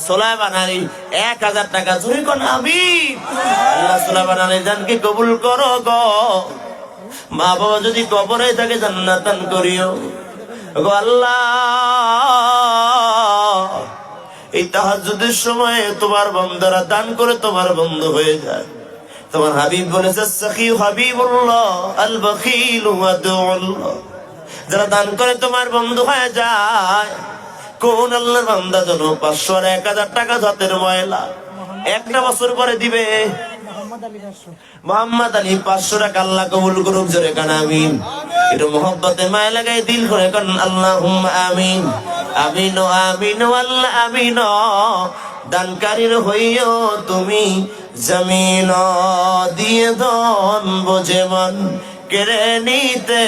সোলাইমান আলী 1000 টাকা, জোরে কোন আমিন। আল্লাহ সোলাইমান আলীর দানকে কবুল করো গো। মা বাবা যদি কবরে থাকে জান্নাত দান করিও গো আল্লাহ। এই তাহাজ্জুদের সময়ে তোমার বান্দারা দান করে তোমার বন্ধু হয়ে যায়। তোমার হাবিব বলেছে সাখী হাবিবুল্লাহ আল বখিল ওয়াদুল্লাহ, যারা দান করে তোমার বন্ধু হয়ে যায়। কোন আল্লাহর বান্দা যেন 500 আর 1000 টাকা হাতের ময়লা একটা বছর পরে দিবে? মোহাম্মদ আলী 500 টাকা, আল্লাহ কবুল করুক, জোরে কান আমিন। একটু মোহব্বতে মায়া লাগাই দিল করে কান আল্লাহুম্মা আমিন। আমিন ও আমিন ও আল্লাহ আমিন। দানকারীর হইও তুমি জমিন, দিয়ে ধন বোঝে মন কেড়ে নিতে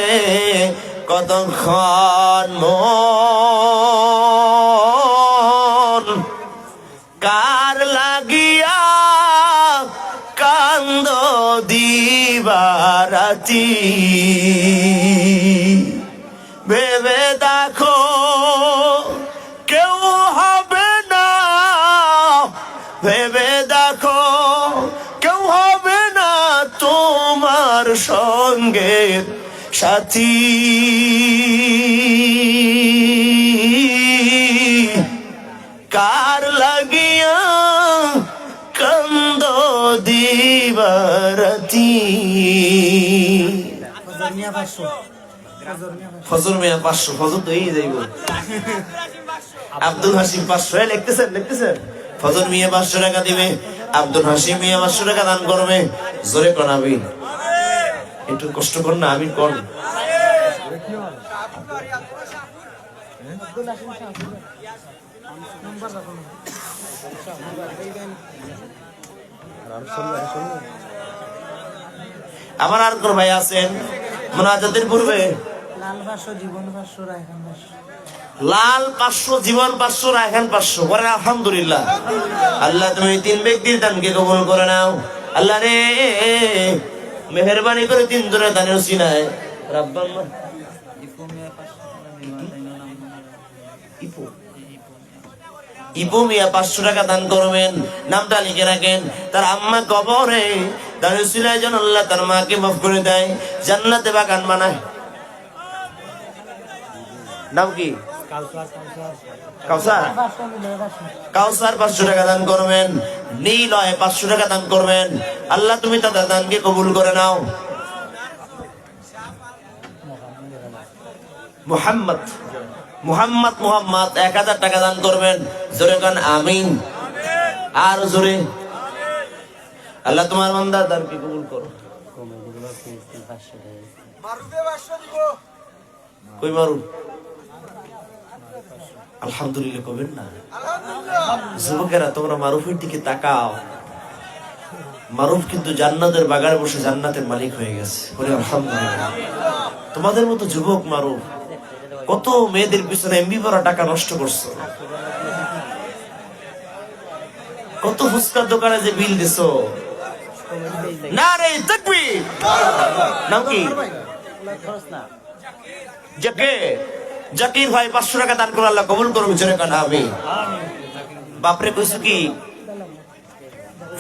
কতক্ষণ মন। কার লাগিয়া কান্দ দিবারাতি, ভেবে দেখো কেউ হবে না, ভেবে দেখো কেউ হবে না তোমার সঙ্গে সাথী। কার লাগিয়া কান্দ দিবারাতি। ফজর মিয়া 500, ফজর তো এই যাইব। আব্দুল হাসিম 500 লিখতেছেন লিখতেছেন। ফজর মিয়া 500 টাকা দিবে, আব্দুল হাসিম মিয়া 500 টাকা দান করবে, জোরে কোন আমিন। একটু কষ্ট কর না আমিন কোন। আমার আর কোন ভাই আছেন মুনাজাতের পূর্বে? লাল 500, জীবন 500, রায়হান 500 করে। আলহামদুলিল্লাহ। আল্লাহ তুমি 3 ব্যক্তির দানকে কবুল করে নাও। আল্লাহ রে মেহেরবানি করে 3 জনের দানের উসিলায় রাব্বানা ইপু মিয়া 500 টাকা দান করবেন, নামটা লিখে রাখেন। তার আম্মা কবরে দানের উসিলায় যেন আল্লাহ তার মাকে মাফ করে দেয়, জান্নাতে বাগান বানায়। নাম কি? কাউসার। কাউসার 500 টাকা দান করবেন। নীলয় 500 টাকা দান করবেন। আল্লাহ তুমি তাদের দানকে কবুল করে নাও। মুহাম্মদ মুহাম্মদ মুহাম্মদ 1000 টাকা দান করবেন, জোরে কান আমিন। আর জোরে। আল্লাহ তোমার বান্দার দানকে কবুল করো। কই মারু? আলহামদুলিল্লাহ কবেন না? যুবকেরা তোমরা মারুফের দিকে তাকাও। মারুফ কিন্তু জান্নাতের বাগানে বসে জান্নাতের মালিক হয়ে গেছে। বলে আলহামদুলিল্লাহ। তোমাদের মতো যুবক মারুফ কত মেয়েদের পিছনে এমবি ভরা টাকা নষ্ট করছো। কত ফুচকার দোকানে যে বিল দিছো, না রে তাকবীর। নাম কি? জাকির ভাই 500 টাকা দান করে আল্লাহ কবুল করুন, জোরে কান আমিন। বাপরে কইছো কি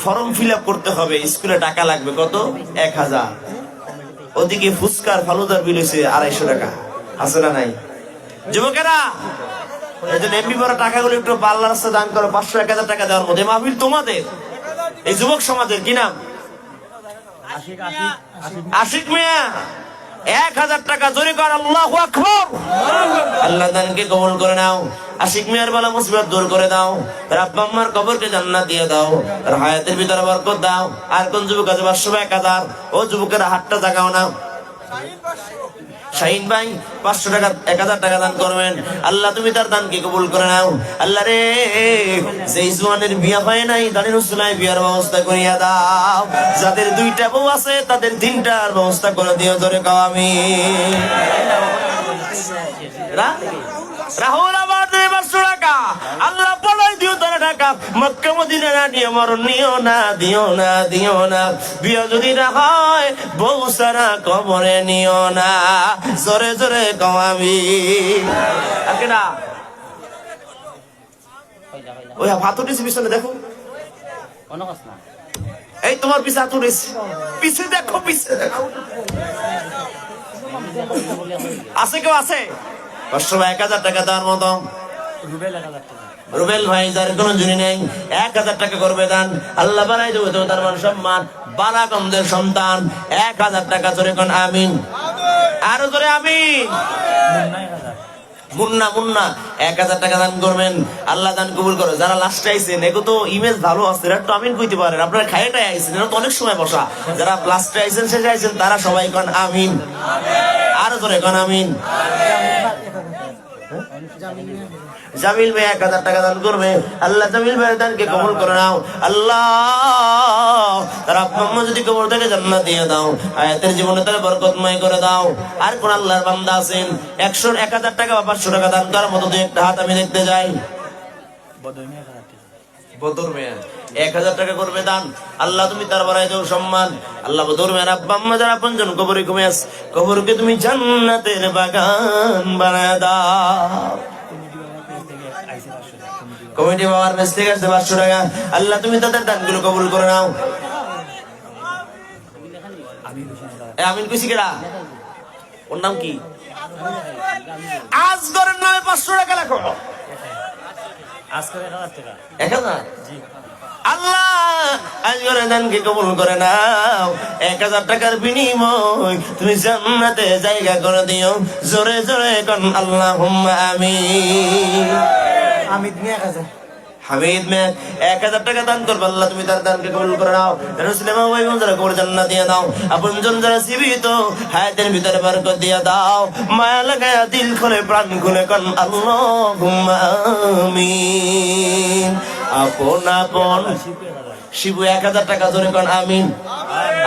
ফর্ম ফিল আপ করতে হবে, স্কুলে টাকা লাগবে কত? 1000। ওদিকে ফুচকার ফালুদার বিল হয়েছে 250 টাকা। আছে না নাই? যুবকেরা এই জন্য এমবি বড় টাকাগুলো একটু পাল্লার রাস্তা দান করো, 500 1000 টাকা দেওয়ার মধ্যে মাহফিল তোমাদের, এই যুবক সমাজের। কি নাম? আশিক মিয়া। 1000 টাকা জোরে কর আল্লাহু আকবার। আল্লাহ দানকে কবুল করে নাও। আশিক মিয়ার বালা মুসিবত দূর করে দাও, তার আব্বা আম্মার কবরকে জান্নাত দিয়ে দাও, তার হায়াতের ভিতরে বরকত দাও। আর কোন যুবক আছে 500 1000? ও যুবকেরা হাতটা জাগাও না। শাহিন ভাই 500 টাকা 1000 টাকা দান করবেন, আল্লাহ তুমি তার দানকে কবুল করে নাও। আল্লাহ রে যেই জওয়ানের বিয়া হয় নাই দানের উসলায় বিয়ার ব্যবস্থা করিয়া দাও, যাদের 2টা বউ আছে তাদের 3টার ব্যবস্থা করে দিও, ধরে কাও আমিন। রাহুল আবার 500 টাকা আল্লাহ পড়াই দিও, তার টাকা মক্কা মদিনা না নিয়ে মরণ নিও না, দিও না, দিও না। বিয়ে যদি না হয় বউ সারা কবরে নিও না, জোরে জোরে কও আমিন। আকে না ওই হাত উঠেছে পিছনে দেখো, এই তোমার পিছে হাত উঠেছে, পিছে দেখো, পিছে দেখো। আছে কেউ আছে 500 1000 টাকা দেওয়ার মতো? রুবেল ভাই যার কোনো জুনি নেই 1000 টাকা করবে দান, আল্লাহ বানাই দেবে তো তার মান সম্মান। বারাকন্দের সন্তান 1000 টাকা জোরে কোন আমিন, আরো জোরে আমিন। মুন্না মুন্না 1000 টাকা দান করবেন, আল্লাহ দান কবুল করো। যারা লাস্টে আইছেন এগো তো ইমেজ ভালো আছে, এরা তো আমিন কইতে পারেন, আপনারা খাইটাই আইছেন, এরা তো অনেক সময় বসা। যারা লাস্টে আইছেন শেষে আইছেন তারা সবাই কোন আমিন, আরো জোরে কোন আমিন। জামিল ভাই 1000 টাকা দান করবে, আল্লাহ জামিল ভাই দানকে কবুল করে নাও। আল্লাহ তার আব্বা আম্মা যদি কবর থেকে জান্নাত দিয়ে দাও, হায়াতের জীবনে তার বরকতময় করে দাও। আর কোন আল্লাহর বান্দা আছেন 1000 টাকা বা 500 টাকা দান করার মতো 2-1টা হাত আমি দেখতে যাই? বদর মিয়া 1000 টাকা করবে দান, আল্লাহ তুমি তার বাড়াই দাও সম্মান। আল্লাহ বদর মিয়ার আব্বা আম্মা যারা আপনজন কবরে ঘুমে আছে, কবরকে তুমি জান্নাতের বাগান বানায় দাও। কমিটি বাবার মেস থেকে আসছে 500 টাকা, আল্লাহ তুমি তাদের দানগুলো কবুল করে নাও। আমিন কইছি কেডা? ওর নাম কি? আজগরের নামে 500 টাকা লেখো। আজগর 1000 টাকা 1000। আল্লাহ আজগরের দানকে কবুল করে নাও। 1000 টাকার বিনিময় তুমি জান্নাতে জায়গা করে দিও, জোরে জোরে কোন আল্লাহুম্মা আমিন। হামিদ মিয়া 1000 টাকা দান করবে, আল্লাহ তুমি তার দানকে কবুল করে নাও। মুসলিমা ভাই বোনরা কবর জান্নাত দিয়ে দাও, আপনজন যারা জীবিত হায়াতের ভিতরে বরকত দিয়ে দাও। মায়া লাগায়া দিল খুলে প্রাণ খুলে কোন আল্লাহুম্মা আমিন। আপন আপন শিবু 1000 টাকা জোরে কোন আমিন।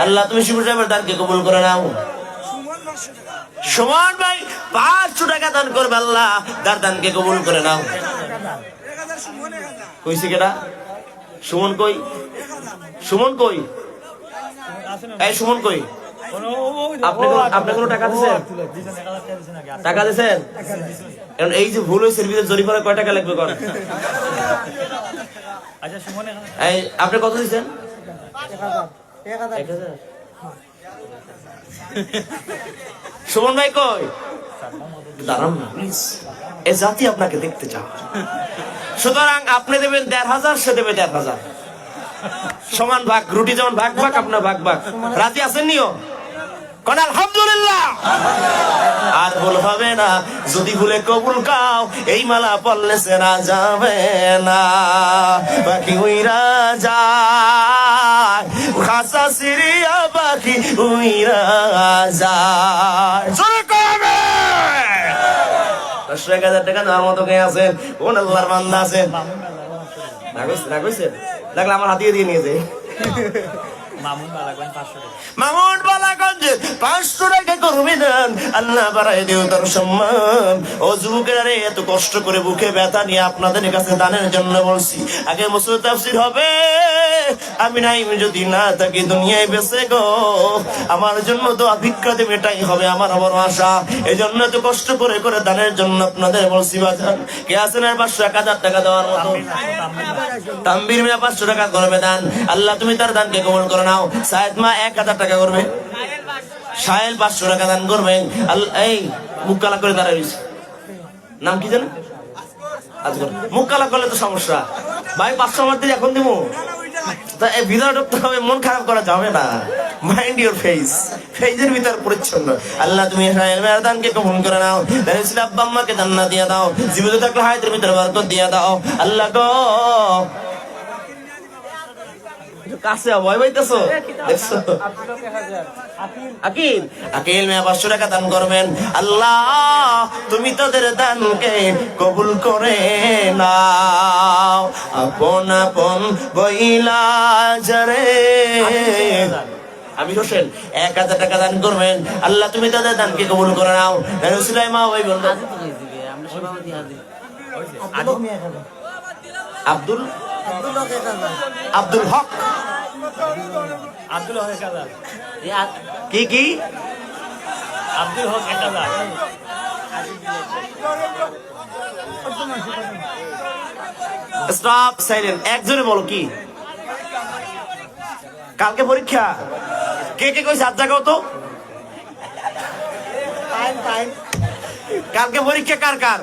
আল্লাহ তুমি শিবু সাহেবের দানকে কবুল করে নাও। সুমন ভাই 500 টাকা দান করবে, আল্লাহ তার দানকে কবুল করে নাও। কইছে কেডা? সুমন কই? সুমন কই? এই সুমন কই? আপনি কোনো টাকা দিছেন? টাকা দিছেন? এখন এই যে ভুল হয়েছে ভিতরে জরিমানা কয় টাকা লাগবে কোন? এই আপনি কত দিছেন? 1000। সুমন ভাই কই? দাঁড়ান না প্লিজ, এ জাতি আপনাকে দেখতে চাও। সুতরাং আপনি দেবেন 1500, সে দেবে 1500, সমান ভাগ। রুটি যেমন ভাগ ভাগ, আপনার ভাগ ভাগ। রাজি আছেন নিও? কোন আলহামদুলিল্লাহ। আর ভুল হবে না, যদি ভুলে কবুল কাও এই মালা পড়লে সেরা যাবে না, বাকি উইরা যায় খাসা সিরিয়া, বাকি উইরা যায়। 1000 টাকা দেওয়ার মতো কে আছেন? কোন আল্লাহর বান্দা আছেন? রাগ হইছে? দেখলে আমার হাতিয়ে দিয়ে নিয়েছে। মামুন বালাগঞ্জ 500 টাকা করবে দেন, আল্লাহ বাড়ায় দিও তার সম্মান। ও যুবকেরা রে, এত কষ্ট করে বুকে ব্যথা নিয়ে আপনাদের কাছে দানের জন্য বলছি, আগে মুসুল তাফসীর হবে, আমি নাই যদি না থাকি দুনিয়ায় বেঁচে গো, আমার জন্য দোয়া ভিক্ষা দেবে, এটাই হবে আমার বড় আশা। এই জন্য তো কষ্ট করে করে দানের জন্য আপনাদের বলছি বাজান। কে আছেন আর 500 1000 টাকা দেওয়ার মতো? তাম্বির মিয়া 500 টাকা করবে দান, আল্লাহ তুমি তার দানকে কবুল করে নাও। সায়েদ মা 1000 টাকা করবে, সাহেল 500 টাকা দান করবে। এই মুখ কালা করে দাঁড়াইছে, নাম কি জানো? আজগর। মুখ কালা করলে তো সমস্যা ভাই, 500 আমার দিলে এখন দিব ভিতরে ঢুকতে হবে, মন খারাপ করা যাবে না। মাইন্ড ইউর ফেস, ফেজের ভিতর পরিচ্ছন্ন। আল্লাহ তুমি দানকে কবুল করে নাও, আব্বা আম্মাকে জান্নাত দিয়ে দাও, জীবিত থাকলে হায়াতের ভিতরে বরকত দিয়ে দাও আল্লাহ গো। কাছে ভয় পাইতেছো দেখছো? আকিল, আকিল মিয়া 500 টাকা দান করবেন। আল্লাহ তুমি তাদের দানকে কবুল করে নাও, আপন আপন বইলা যারে। আমি হোসেন 1000 টাকা দান করবেন, আল্লাহ তুমি তাদের দানকে কবুল করে নাও। সুলাইমা ওই বন্ধু আব্দুল আব্দুল হক, কি কি আব্দুল হক 1000। স্টপ সাইলেন্ট, একজনে বলো কি? কালকে পরীক্ষা, কে কে কইছে হাত জাগাও তো। কালকে পরীক্ষা কার কার?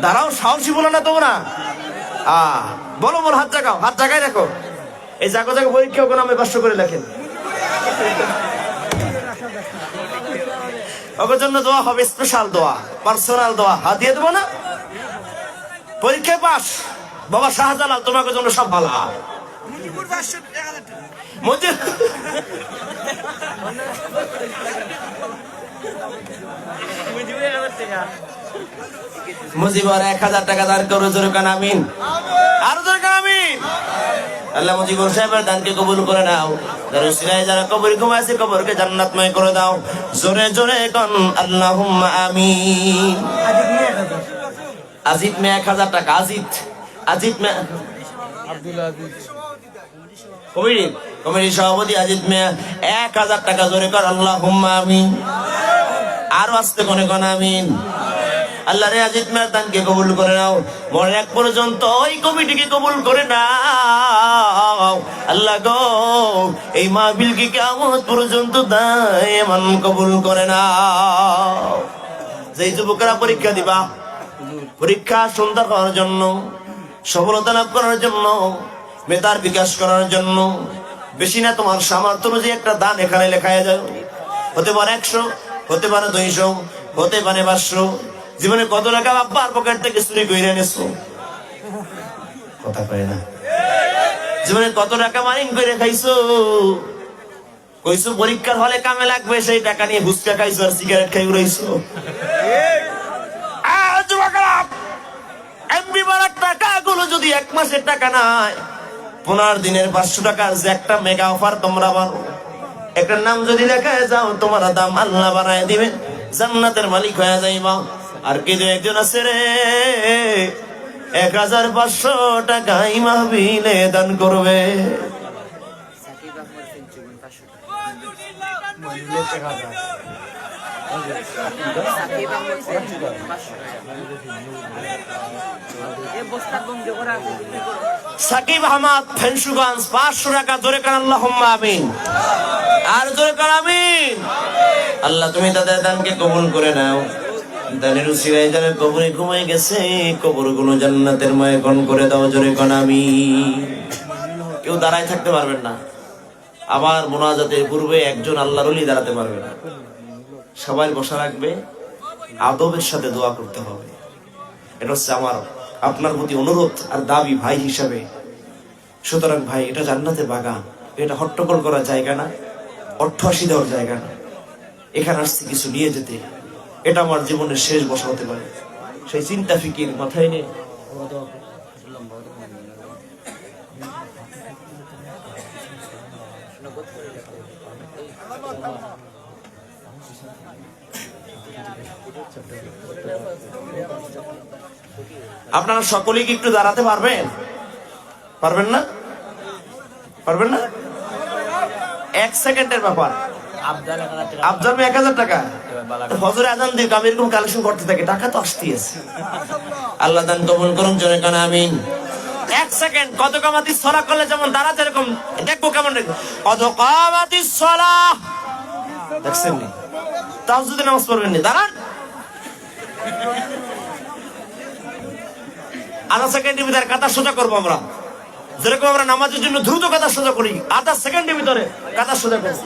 দাঁড়াও, সাহসী বলো না তোমরা। বলো বলো, হাত জাগাও, হাত জাগাই রাখো। এই জাগো জাগো পরীক্ষা ওখানে আমি 500 করে লেখেন। ওর জন্য দোয়া হবে, স্পেশাল দোয়া, পার্সোনাল দোয়া। হাত দিয়ে দেবো না? পরীক্ষায় পাস বাবা শাহজালাল, তোমাকে জন্য সব ভালো। মুজিবর 1000 টাকা দান করো, জোরে কান আমিন, আরো জোরে কান আমিন। আল্লাহ মুজিবুর সাহেবের দানকে কবুল করে নাও, দারুসিলায় যারা কবরে ঘুমাইছে কবরকে জান্নাতময় করে দাও, জোরে জোরে কোন আল্লাহুম্মা আমিন। আজিদ মে 1000 টাকা, আজিদ, আজিদ মে আব্দুল আজিজ কমিটি সভাপতি আজিদ মে 1000 টাকা, জোরে কর আল্লাহুম্মা আমিন। আরো আসতে কোনে কোন আমিন। আল্লাহ রে আজিদ মেয়ের দানকে কবুল করে নাও, মরে এক পর্যন্ত ওই কমিটিকে কবুল করে নাও আল্লাহ গো। এই মাহফিলকে কিয়ামত পর্যন্ত দায়মান কবুল করে নাও। যেই যুবকেরা পরীক্ষা দিবা, পরীক্ষা সুন্দর করার জন্য, সফলতা লাভ করার জন্য, মেধার বিকাশ করার জন্য, বেশি না তোমার সামর্থ্য অনুযায়ী একটা দান এখানে লেখায় যায়। হতে পারে 100, হতে পারে 200, হতে পারে 500। জীবনে কত টাকা আব্বার পকেট থেকে চুরি করে এনেছো? কথা কয় না। জীবনে কত টাকা মাইন করে খাইছো? কইছো পরীক্ষার হলে কামে লাগবে, সেই টাকা নিয়ে ফুচকা খাইছো আর সিগারেট খাই উড়াইছো। এমবি বারাক টাকা গুলো যদি 1 মাসের টাকা নাই, 15 দিনের 500 টাকার যে একটা মেগা অফার তোমরা বানো, একটা নাম যদি লেখায় যাও, তোমার দাম আল্লাহ বানায় দিবে, জান্নাতের মালিক হয়ে যাইবা। আর কিন্তু একজন আছে রে, 1500 টাকা মাহফিলে দান করবে। সাকিব আহমদ ফেনসুগঞ্জ 500 টাকা, জোরে কান আল্লাহুম্মা আমিন, আর জোরে কান আমিন। আল্লাহ তুমি তাদের দানকে কবুল করে নাও। দানের উসিলায় যারা কবরে ঘুমায় গেছে, কবরগুলো জান্নাতের ময়কন করে দাও, জোরে কান আমিন। কেউ দাঁড়ায় থাকতে পারবেন না, আবার মুনাজাতের পূর্বে একজন আল্লাহর ওলি দাঁড়াতে পারবে না, সবাই বসা রাখবে, আদবের সাথে দোয়া করতে হবে। এটা হচ্ছে আমার আপনার প্রতি অনুরোধ আর দাবি ভাই হিসাবে। সুতরাং ভাই, এটা জান্নাতের বাগান, এটা হট্টগোল করার জায়গা না, অট্টহাসি দেওয়ার জায়গা না। এখানে আসছে কিছু নিয়ে যেতে, এটা আমার জীবনের শেষ বসা হতে পারে, সেই চিন্তা ফিকির মাথায় নিয়ে আপনারা সকলেই কি একটু দাঁড়াতে পারবেন? পারবেন না? পারবেন না? 1 সেকেন্ডের ব্যাপার। আবদাল 1000 টাকা। আফজাল 1000 টাকা। এবার বালা ফজরে আজান দিয়ে আমি এরকম কালেকশন করতে থাকি, টাকা তো আসতেই আছে। আল্লাহ দান কবুল করুন, জোরে কানা আমিন। 1 সেকেন্ড। কত কামাতিস সালাহ করলে যেমন দাঁড়াতে এরকম দেখবো কেমন দেখবো। কত কামাতিস সালাহ দেখছেন নি? তাহাজ্জুদের নামাজ পড়বেন নি, দাঁড়ান। আধা সেকেন্ডের ভিতরে কাতা সোজা করবো আমরা, যেরকম আমরা নামাজের জন্য দ্রুত কাতা সোজা করি, আধা সেকেন্ডের ভিতরে কাতা সোজা করবো।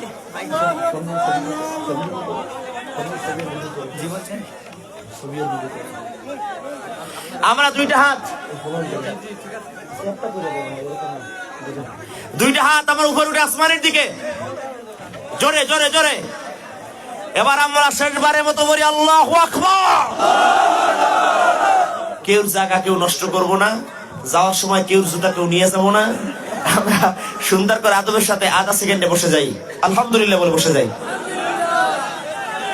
আমরা দুইটা হাত আমার উপর উঠে আসমানের দিকে, জোরে জোরে জোরে। এবার আমরা শেষবারের মতো বলি আল্লাহু আকবার। কেউ জায়গা কেউ নষ্ট করব না, যাওয়ার সময় কেউ জুতা কেউ নিয়ে যাবো না। আমরা সুন্দর করে আদবের সাথে আধা সেকেন্ডে বসে যাই, আলহামদুলিল্লাহ বলে বসে যাই।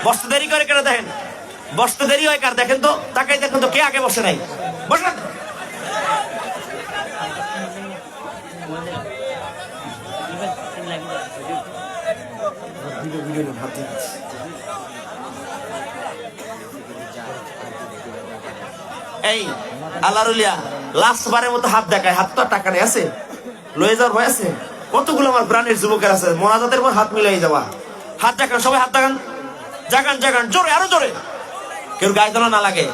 বসতে দেরি করে কেন দেখেন? বসতে দেরি হয় কার দেখেন তো, তাকাই দেখেন তো কে আগে বসে নাই। বসেন। এই আল্লাহরুলিয়া লাস্ট বারের মতো হাত দেখায়, হাত তো আর টাকা নেই আছে, লয়ে যাওয়ার ভয় আছে। কতগুলো আমার প্রাণের যুবকের আছে, মোনাজাতের পর হাত মিলাই যাওয়া। হাত দেখান, সবাই হাত দেখান, জাগান জাগান, জোরে আরো জোরে, কেউ গায়ে তোলা না লাগে।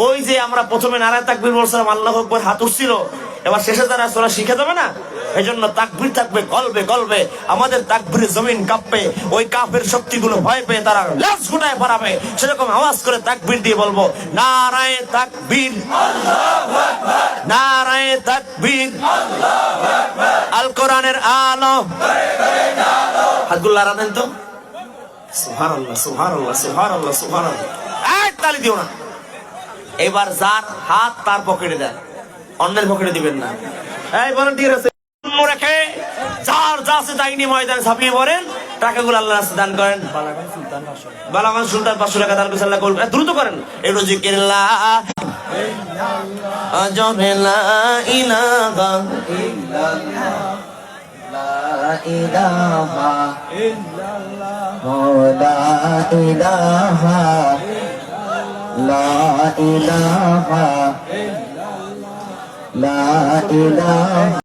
ওই যে আমরা প্রথমে নারায়ে তাকবীর বলছিলাম, আল্লাহু আকবার, হাত উঠছিল, এবার শেষে যারা সোলা শিখে যাবে না, এই জন্য তাকবীর থাকবে কলবে কলবে। আমাদের তাকবীরে জমিন কাঁপবে, ওই কাফের শক্তিগুলো ভয় পেয়ে তারা লাশ গুটায় পারাবে। সেরকম আওয়াজ করে তাকবীর দিয়ে বলবো, নারায়ে তাকবীর, আল্লাহু আকবার, নারায়ে তাকবীর, আল্লাহু আকবার, আল কোরআনের আলো, হাতগুলো লড়া দেন তো। সুবহানাল্লাহ সুবহানাল্লাহ সুবহানাল্লাহ সুবহানাল্লাহ। এই তালি দিও না। এবার যার হাত তার পকেটে দেন, অন্যের পকেটে দিবেন না। এই ভলান্টিয়ার আছে, রেখে যার যা আছে তাই নিয়ে ময়দানে ঝাঁপিয়ে পড়েন, টাকাগুলো আল্লাহর রাস্তায় দান করেন। বালাগঞ্জ সুলতান 500 টাকা দান করেছেন, আল্লাহ কবুল করেন। দ্রুত করেন। একটু জিকিরিল্লাহ আজবে লা ইলাহা ইল্লাল্লাহ, লা ইলাহা ইল্লাল্লাহ, লা ইলাহা, লা ইলাহা, লা ইলাহা।